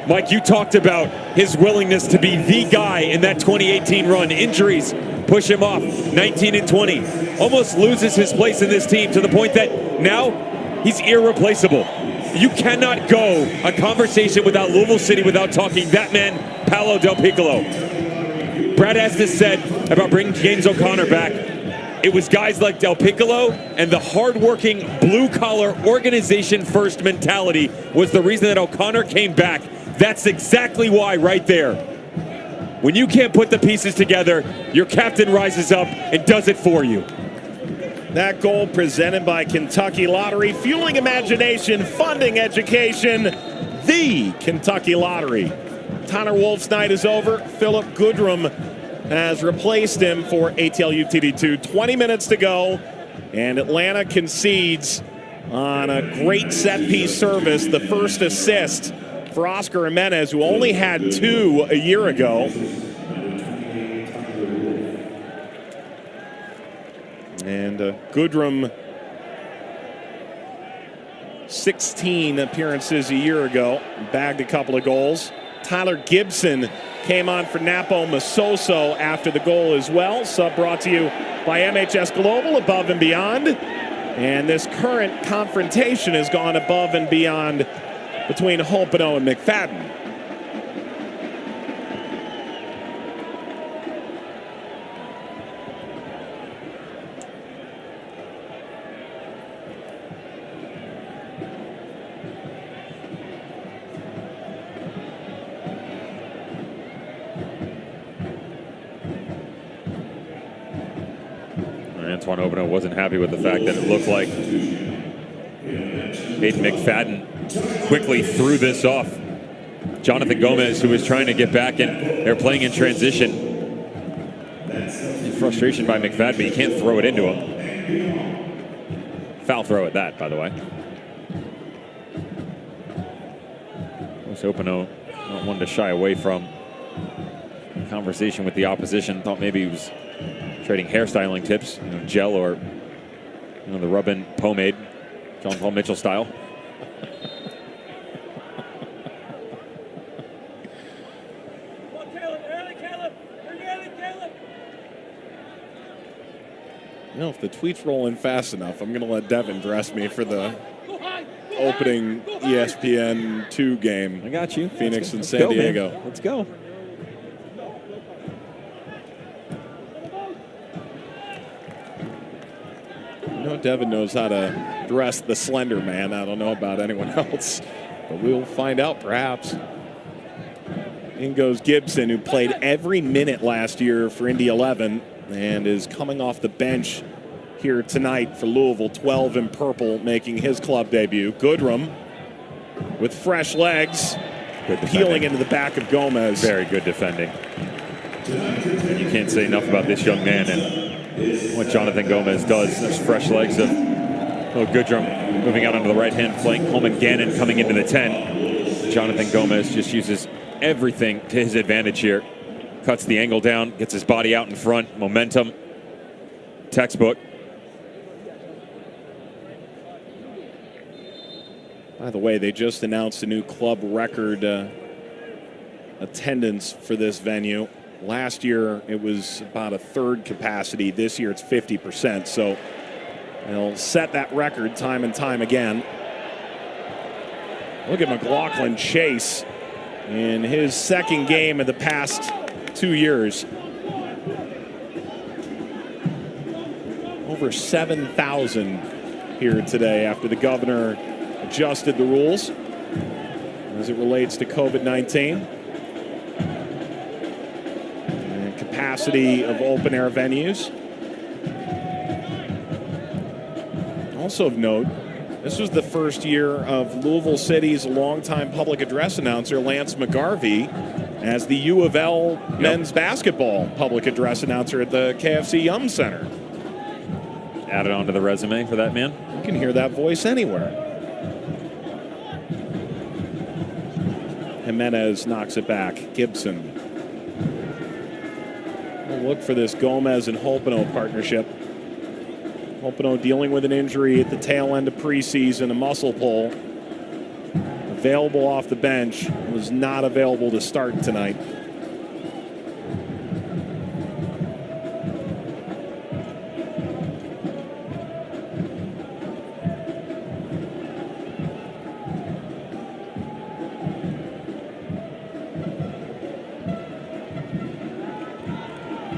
Mike, you talked about his willingness to be the guy in that 2018 run. Injuries push him off, 19 and 20. Almost loses his place in this team to the point that now he's irreplaceable. You cannot go a conversation without Louisville City without talking that man, Paolo Del Piccolo. Brad Estes said about bringing James O'Connor back, it was guys like Del Piccolo and the hardworking blue-collar organization-first mentality was the reason that O'Connor came back. That's exactly why right there. When you can't put the pieces together, your captain rises up and does it for you. That goal presented by Kentucky Lottery, fueling imagination, funding education, the Kentucky Lottery. Tanner Wolf's night is over. Philip Goodrum has replaced him for ATL UTD2. 20 minutes to go, and Atlanta concedes on a great set-piece service, the first assist for Oscar Jimenez, who only had 2 a year ago. And Goodrum, 16 appearances a year ago, bagged a couple of goals. Tyler Gibson came on for Napo Masoso after the goal as well. Sub brought to you by MHS Global, above and beyond. And this current confrontation has gone above and beyond between Holpino and McFadden. Antoine Obano wasn't happy with the fact that it looked like Hayden McFadden quickly threw this off. Jonathan Gomez, who was trying to get back, and they're playing in transition. Frustration by McFadden, but you can't throw it into him. Foul throw at that, by the way. Obano not one to shy away from conversation with the opposition. Thought maybe he was trading hairstyling tips, gel or the rub-in pomade, John Paul Mitchell style. If the tweet's rolling fast enough, I'm going to let Devin dress me for the opening ESPN 2 game. I got you. Phoenix and San Diego. Man. Let's go. Devin knows how to dress the slender man. I don't know about anyone else, but we'll find out perhaps. In goes Gibson, who played every minute last year for Indy 11 and is coming off the bench here tonight for Louisville. 12 in purple, making his club debut. Goodrum with fresh legs, peeling into the back of Gomez. Very good defending. And you can't say enough about this young man and what Jonathan Gomez does. There's fresh legs of Goodrum moving out onto the right-hand flank. Coleman Gannon coming into the 10. Jonathan Gomez just uses everything to his advantage here. Cuts the angle down, gets his body out in front. Momentum. Textbook. By the way, they just announced a new club record attendance for this venue. Last year, it was about a third capacity. This year, it's 50%. So they'll set that record time and time again. Look at McLaughlin chase in his second game of the past 2 years. Over 7,000 here today after the governor adjusted the rules as it relates to COVID-19. And capacity of open-air venues. Also of note, this was the first year of Louisville City's longtime public address announcer, Lance McGarvey, as the U of L men's basketball public address announcer at the KFC Yum Center. Added onto the resume for that man. You can hear that voice anywhere. Jimenez knocks it back. Gibson. We'll look for this Gomez and Holpino partnership. Holpino dealing with an injury at the tail end of preseason, a muscle pull. Available off the bench, was not available to start tonight.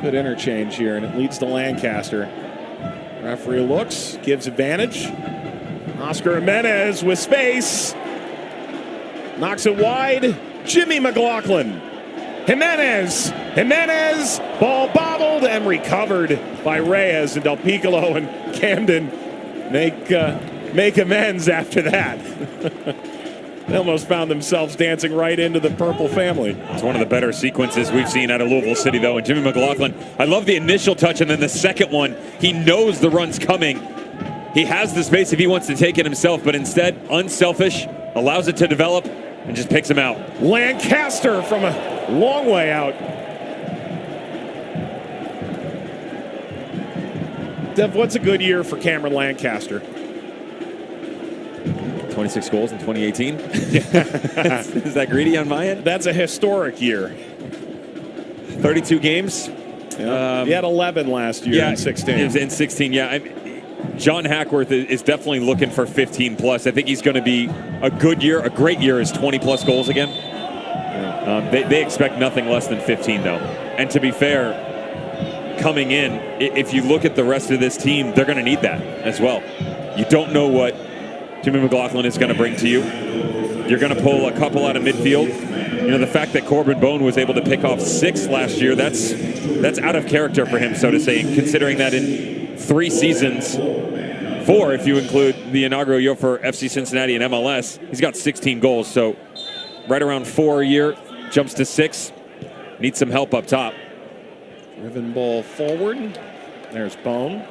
Good interchange here, and it leads to Lancaster. Referee looks, gives advantage. Oscar Jimenez with space. Knocks it wide. Jimmy McLaughlin. Jimenez. Ball bobbled and recovered by Reyes, and Del Piccolo and Camden make amends after that. They almost found themselves dancing right into the purple family. It's one of the better sequences we've seen out of Louisville City, though. And Jimmy McLaughlin, I love the initial touch, and then the second one, he knows the run's coming. He has the space if he wants to take it himself, but instead, unselfish, allows it to develop, and just picks him out. Lancaster from a long way out. Dev, what's a good year for Cameron Lancaster? 26 goals in 2018. Is that greedy on my end? That's a historic year. 32 games. Yeah. He had 11 last year in 16. It was in 16, yeah. John Hackworth is definitely looking for 15 plus. I think he's going to be a good year. A great year is 20 plus goals again. Yeah. They expect nothing less than 15, though. And to be fair, coming in, if you look at the rest of this team, they're going to need that as well. You don't know what Jimmy McLaughlin is going to bring to you. You're going to pull a couple out of midfield. You know, the fact that Corbin Bone was able to pick off 6 last year, that's out of character for him, so to say, considering that in 3 seasons, 4 if you include the inaugural year for FC Cincinnati and MLS, he's got 16 goals, so right around 4 a year, jumps to 6. Needs some help up top. Driven ball forward. There's Bone.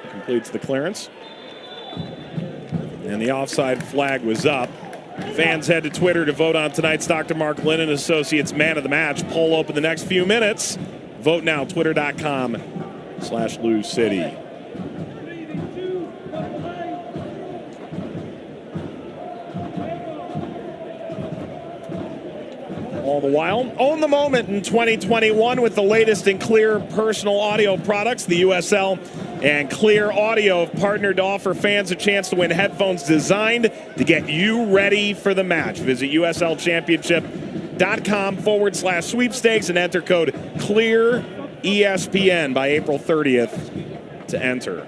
Completes the clearance. And the offside flag was up. Fans head to Twitter to vote on tonight's Dr. Mark Lennon Associates Man of the Match. Poll open the next few minutes. Vote now, twitter.com/Lou City. All the while, own the moment in 2021 with the latest in Clear personal audio products. The USL and Clear Audio have partnered to offer fans a chance to win headphones designed to get you ready for the match. Visit uslchampionship.com/sweepstakes and enter code CLEAR-ESPN by April 30th to enter.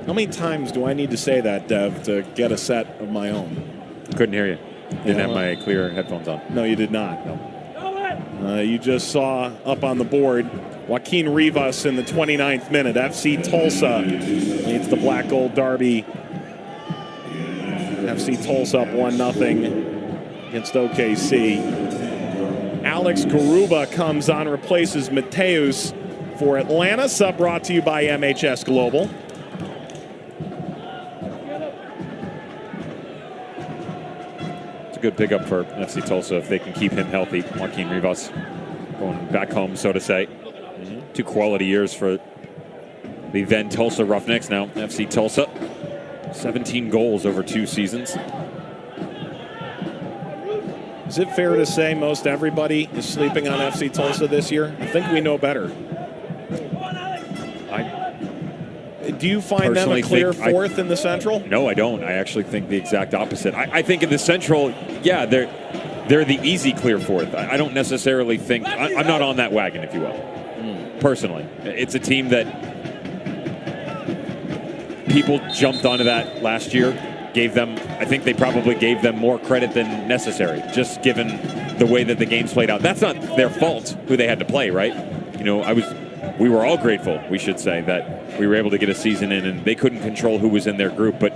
How many times do I need to say that, Dev, to get a set of my own? Couldn't hear you. Didn't have my Clear headphones on. No, you did not. No. You just saw up on the board Joaquin Rivas in the 29th minute. FC Tulsa leads the Black Gold Derby. FC Tulsa up 1-0 against OKC. Alex Garuba comes on, replaces Mateus for Atlanta. Sub brought to you by MHS Global. It's a good pickup for FC Tulsa if they can keep him healthy. Joaquin Rivas going back home, so to say. 2 quality years for the then Tulsa Roughnecks, now FC Tulsa. 17 goals over 2 seasons. Is it fair to say most everybody is sleeping on FC Tulsa this year? I think we know better. Do you find them a clear fourth in the Central? No, I don't. I actually think the exact opposite. I think in the Central, yeah, they're the easy clear fourth. I don't necessarily think I'm not on that wagon, if you will. Personally, it's a team that people jumped onto that last year. I think they probably gave them more credit than necessary, just given the way that the games played out. That's not their fault who they had to play, right? You know, we were all grateful, we should say, that we were able to get a season in, and they couldn't control who was in their group. But,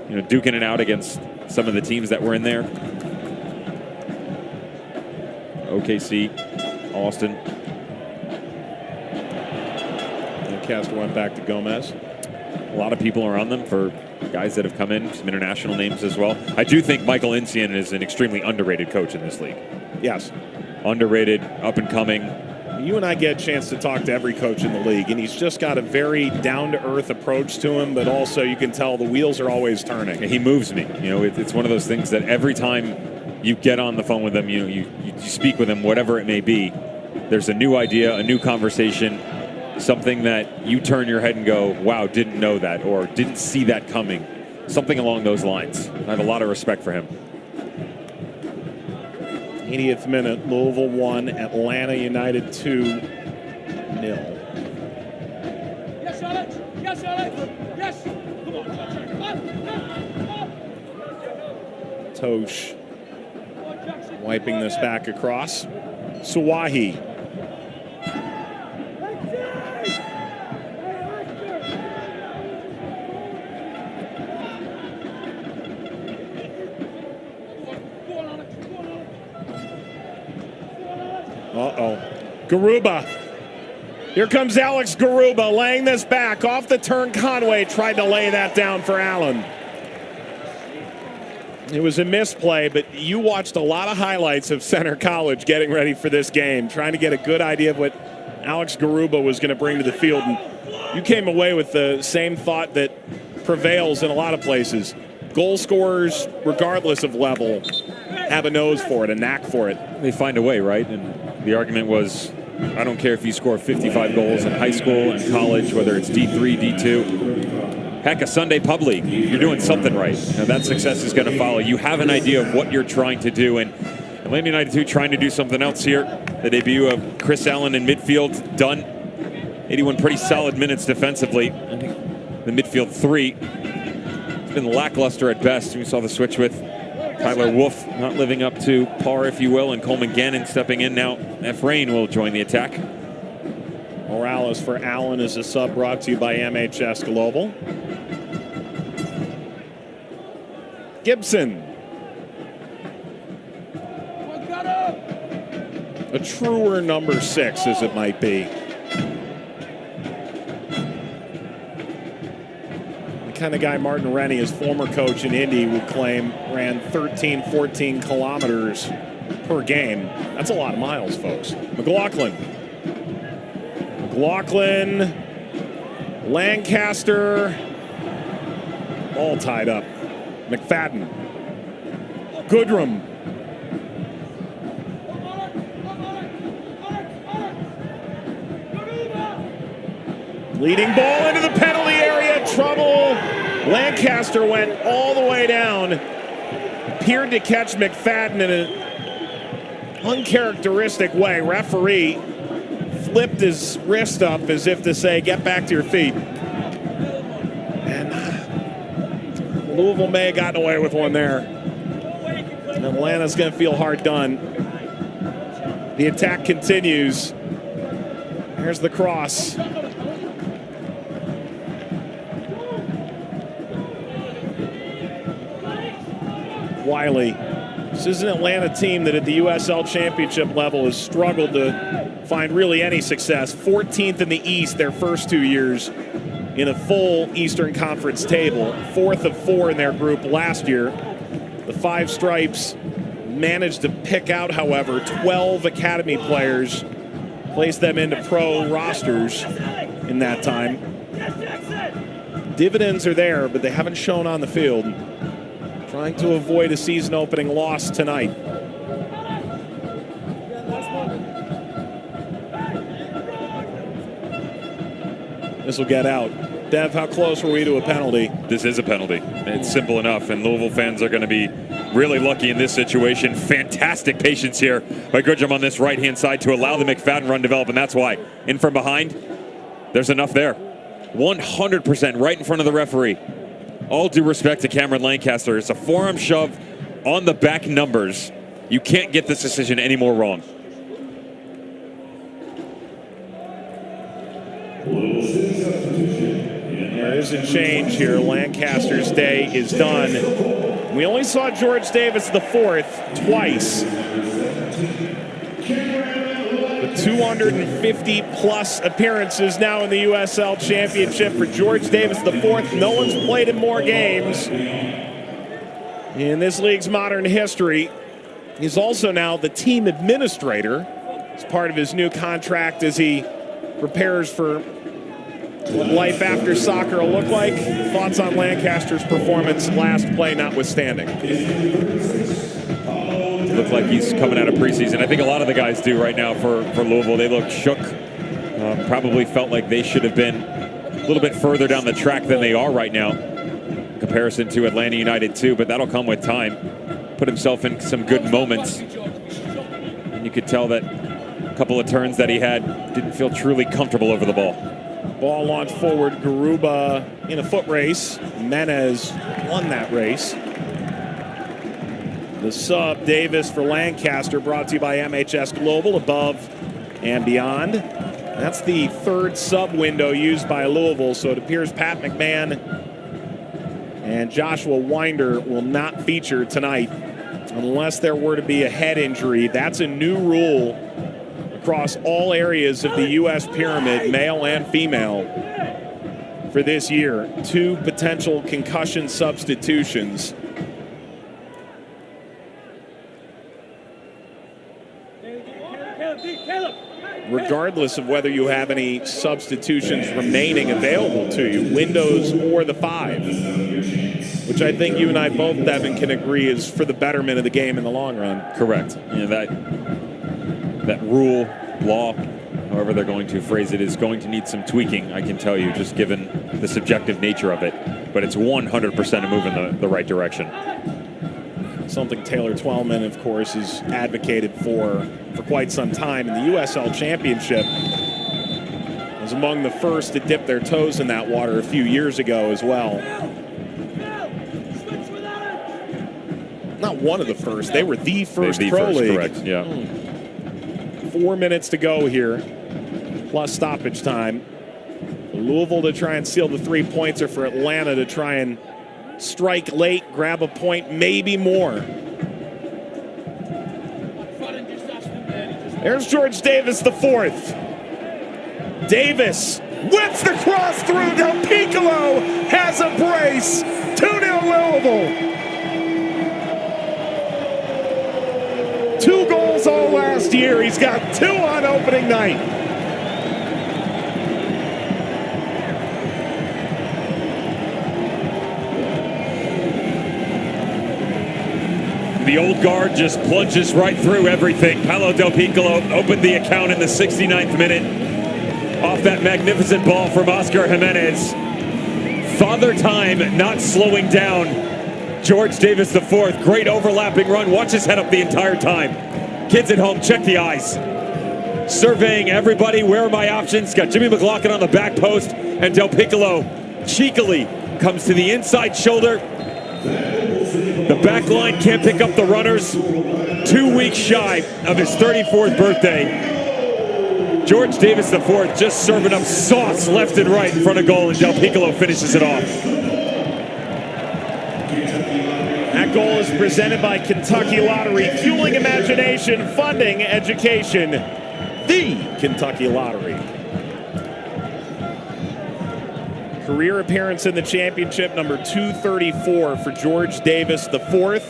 you know, duking it out against some of the teams that were in there. OKC, Austin. Lancaster went back to Gomez. A lot of people around them for guys that have come in, some international names as well. I do think Michael Insian is an extremely underrated coach in this league. Yes. Underrated, up and coming. You and I get a chance to talk to every coach in the league, and he's just got a very down-to-earth approach to him, but also you can tell the wheels are always turning. He moves me. You know, it's one of those things that every time you get on the phone with him, you know, you speak with him, whatever it may be, there's a new idea, a new conversation, something that you turn your head and go, wow, didn't know that, or didn't see that coming. Something along those lines. I have a lot of respect for him. 80th minute, Louisville 1, Atlanta United 2-0. Yes, Alex. Yes, Alex. Yes. Come on. Tosh wiping this back across. Suwahi. Garuba. Here comes Alex Garuba laying this back. Off the turn, Conway tried to lay that down for Allen. It was a misplay, but you watched a lot of highlights of Center College getting ready for this game, trying to get a good idea of what Alex Garuba was going to bring to the field. And you came away with the same thought that prevails in a lot of places. Goal scorers, regardless of level, have a nose for it, a knack for it. They find a way, right? And the argument was, I don't care if you score 55 goals in high school and college, whether it's D3, D2. Heck, a Sunday Pub League, you're doing something right. Now that success is going to follow. You have an idea of what you're trying to do, and Atlanta United 2 trying to do something else here. The debut of Chris Allen in midfield, done. 81 pretty solid minutes defensively. I think the midfield 3. It's been lackluster at best. We saw the switch with Tyler Wolf not living up to par, if you will, and Coleman Gannon stepping in now. Efrain will join the attack. Morales for Allen is a sub brought to you by MHS Global. Gibson. A truer number 6, as it might be. The kind of guy Martin Rennie, his former coach in Indy, would claim ran 13, 14 kilometers per game. That's a lot of miles, folks. McLaughlin, Lancaster, all tied up. McFadden, Goodrum. Leading ball into the penalty area, trouble. Lancaster went all the way down. Appeared to catch McFadden in an uncharacteristic way. Referee flipped his wrist up as if to say, get back to your feet. And Louisville may have gotten away with one there. And Atlanta's going to feel hard done. The attack continues. Here's the cross. Wiley. This is an Atlanta team that at the USL Championship level has struggled to find really any success. 14th in the East their first 2 years in a full Eastern Conference table. 4th of 4 in their group last year. The Five Stripes managed to pick out, however, 12 academy players, place them into pro rosters in that time. Dividends are there, but they haven't shown on the field. Trying to avoid a season opening loss tonight. This will get out. Dev, how close were we to a penalty? This is a penalty. It's simple enough, and Louisville fans are going to be really lucky in this situation. Fantastic patience here by Goodrum on this right-hand side to allow the McFadden run develop, and that's why. In from behind, there's enough there. 100% right in front of the referee. All due respect to Cameron Lancaster. It's a forearm shove on the back numbers. You can't get this decision any more wrong. There is a change here. Lancaster's day is done. We only saw George Davis IV twice. With 250-plus appearances now in the USL Championship for George Davis IV. No one's played in more games in this league's modern history. He's also now the team administrator as part of his new contract as he prepares for what life after soccer will look like. Thoughts on Lancaster's performance last play notwithstanding? Looked like he's coming out of preseason. I think a lot of the guys do right now for Louisville. They look shook. Probably felt like they should have been a little bit further down the track than they are right now in comparison to Atlanta United too, but that'll come with time. Put himself in some good moments. And you could tell that a couple of turns that he had didn't feel truly comfortable over the ball. Ball launched forward. Garuba in a foot race. Menez won that race. The sub, Davis for Lancaster, brought to you by MHS Global, above and beyond. That's the third sub window used by Louisville, so it appears Pat McMahon and Joshua Winder will not feature tonight unless there were to be a head injury. That's a new rule across all areas of the U.S. pyramid, male and female, for this year. 2 potential concussion substitutions. Regardless of whether you have any substitutions remaining available to you, windows or the 5, which I think you and I both, Devin, can agree is for the betterment of the game in the long run. Correct. You know, that rule, law, however they're going to phrase it, is going to need some tweaking, I can tell you, just given the subjective nature of it. But it's 100% a move in the right direction. Something Taylor Twellman, of course, has advocated for quite some time. And the USL Championship was among the first to dip their toes in that water a few years ago as well. Not one of the first. They were the first pro league. Correct, yeah. 4 minutes to go here, plus stoppage time. Louisville to try and seal the 3-pointer, for Atlanta to try and strike late, grab a point, maybe more. There's George Davis IV. Davis whips the cross through. Del Piccolo has a brace. 2-0 Louisville. 2 goals all last year. He's got 2 on opening night. The old guard just plunges right through everything. Paolo Del Piccolo opened the account in the 69th minute off that magnificent ball from Oscar Jimenez. Father Time not slowing down. George Davis IV, great overlapping run. Watch his head up the entire time. Kids at home, check the eyes. Surveying everybody, where are my options? Got Jimmy McLaughlin on the back post, and Del Piccolo cheekily comes to the inside shoulder. The back line can't pick up the runners. 2 weeks shy of his 34th birthday. George Davis IV just serving up sauce left and right in front of goal, and Del Piccolo finishes it off. That goal is presented by Kentucky Lottery, fueling imagination, funding education. The Kentucky Lottery. Career appearance in the championship, number 234 for George Davis IV.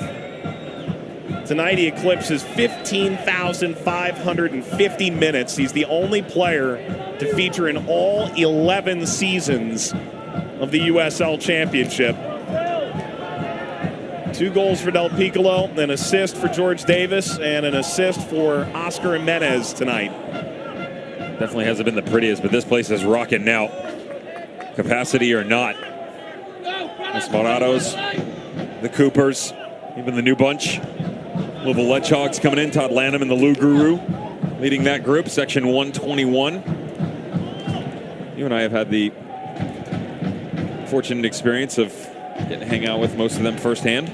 Tonight he eclipses 15,550 minutes. He's the only player to feature in all 11 seasons of the USL Championship. 2 goals for Del Piccolo, an assist for George Davis, and an assist for Oscar Jimenez tonight. Definitely hasn't been the prettiest, but this place is rocking now. Capacity or not. The Morados, the Coopers, even the new bunch. Louisville Ledgehogs coming in. Todd Lanham and the Lou Guru leading that group, section 121. You and I have had the fortunate experience of getting to hang out with most of them firsthand.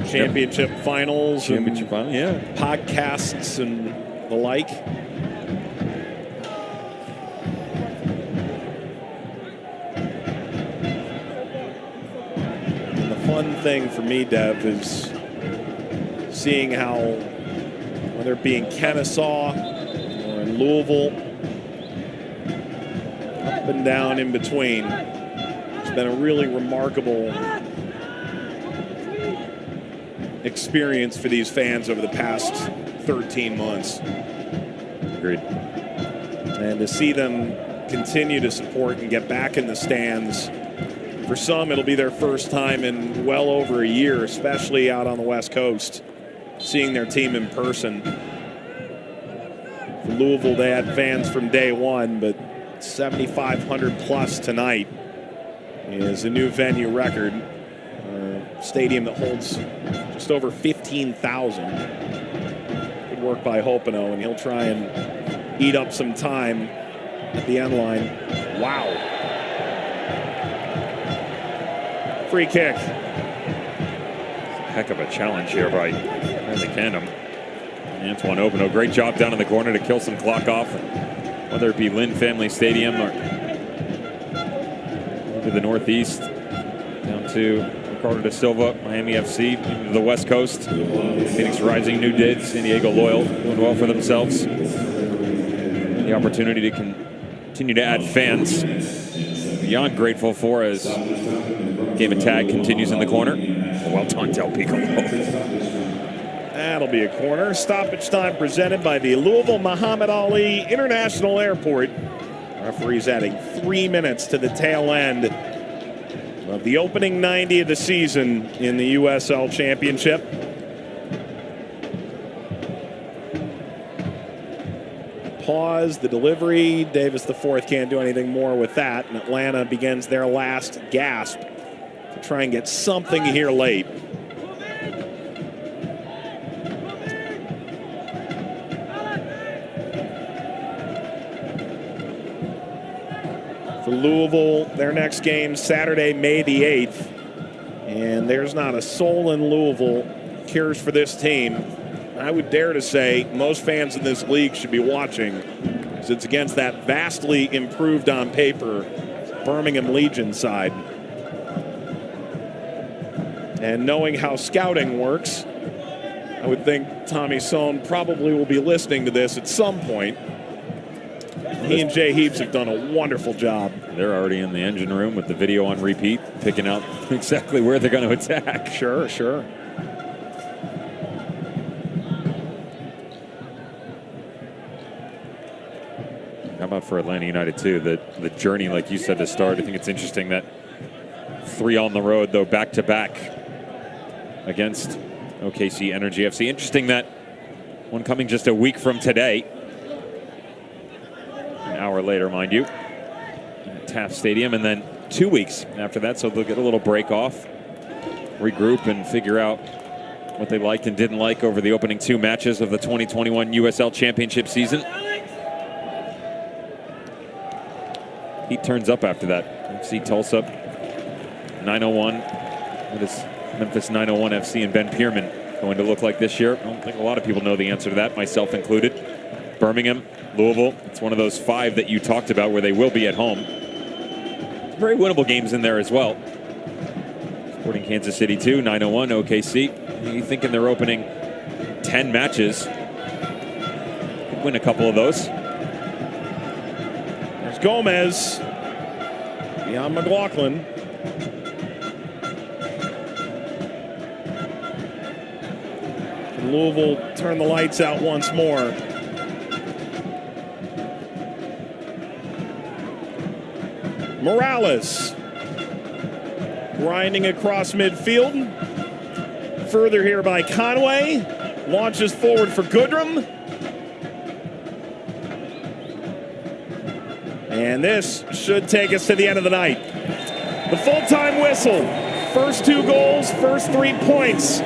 Championship finals. Championship final, yeah. Podcasts and the like. And the fun thing for me, Dev, is seeing how, whether it be in Kennesaw or in Louisville, up and down in between, it's been a really remarkable experience for these fans over the past 13 months. Agreed. And to see them continue to support and get back in the stands. For some, it'll be their first time in well over a year, especially out on the West Coast, seeing their team in person. For Louisville, they had fans from day one, but 7,500 plus tonight is a new venue record. Stadium that holds just over 15,000. Good work by Hopino, and he'll try and eat up some time at the end line. Wow. Free kick. Heck of a challenge here by Riley Canham. Antoine Hopino, great job down in the corner to kill some clock off. Whether it be Lynn Family Stadium or to the Northeast, down to Ricardo da Silva, Miami FC, to the West Coast. Phoenix Rising, New Did, San Diego Loyal, doing well for themselves. The opportunity to continue to add fans. Beyond grateful for as game of tag continues in the corner. Well done, Del Piccolo. That'll be a corner. Stoppage time presented by the Louisville Muhammad Ali International Airport. Referees adding 3 minutes to the tail end of the opening 90 of the season in the USL Championship. Pause the delivery. Davis IV can't do anything more with that, and Atlanta begins their last gasp to try and get something here late. For Louisville, their next game Saturday, May the 8th. And there's not a soul in Louisville cares for this team. I would dare to say most fans in this league should be watching, because it's against that vastly improved on paper Birmingham Legion side. And knowing how scouting works, I would think Tommy Sohn probably will be listening to this at some point. He and Jay Heaps have done a wonderful job. They're already in the engine room with the video on repeat, picking out exactly where they're going to attack. Sure, sure. How about for Atlanta United, too? The journey, like you said, to start. I think it's interesting that 3 on the road, though, back-to-back against OKC Energy FC. Interesting that one coming just a week from today. An hour later, mind you, at Taft Stadium, and then 2 weeks after that, so they'll get a little break off, regroup, and figure out what they liked and didn't like over the opening 2 matches of the 2021 USL Championship season. Heat turns up after that. FC Tulsa, 9:01. It is Memphis 901 FC and Ben Pierman going to look like this year? I don't think a lot of people know the answer to that, myself included. Birmingham, Louisville, it's one of those 5 that you talked about where they will be at home. Very winnable games in there as well. Sporting Kansas City 2, 901, OKC. You think in their opening 10 matches, could win a couple of those. There's Gomez beyond McLaughlin. Louisville turn the lights out once more. Morales grinding across midfield. Further here by Conway. Launches forward for Goodrum. And this should take us to the end of the night. The full-time whistle. First 2 goals, first 3 points.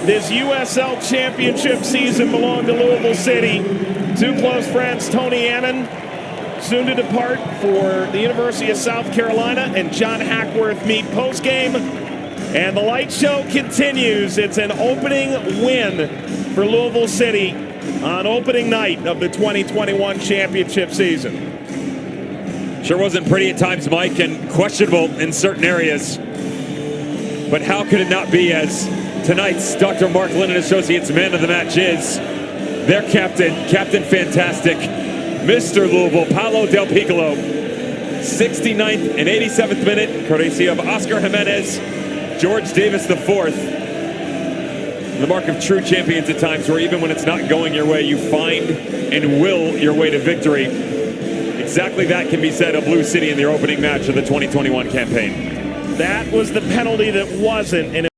This USL Championship season belonged to Louisville City. 2 close friends, Tony Annan, soon to depart for the University of South Carolina, and John Hackworth meet postgame. And the light show continues. It's an opening win for Louisville City on opening night of the 2021 championship season. Sure wasn't pretty at times, Mike, and questionable in certain areas. But how could it not be, as tonight's Dr. Mark Lennon Associates Man of the Match is their captain, Captain Fantastic, Mr. Louisville, Paulo Del Piccolo. 69th and 87th minute, courtesy of Oscar Jimenez, George Davis IV. The mark of true champions at times, where even when it's not going your way, you find and will your way to victory. Exactly that can be said of Blue City in their opening match of the 2021 campaign. That was the penalty that wasn't. And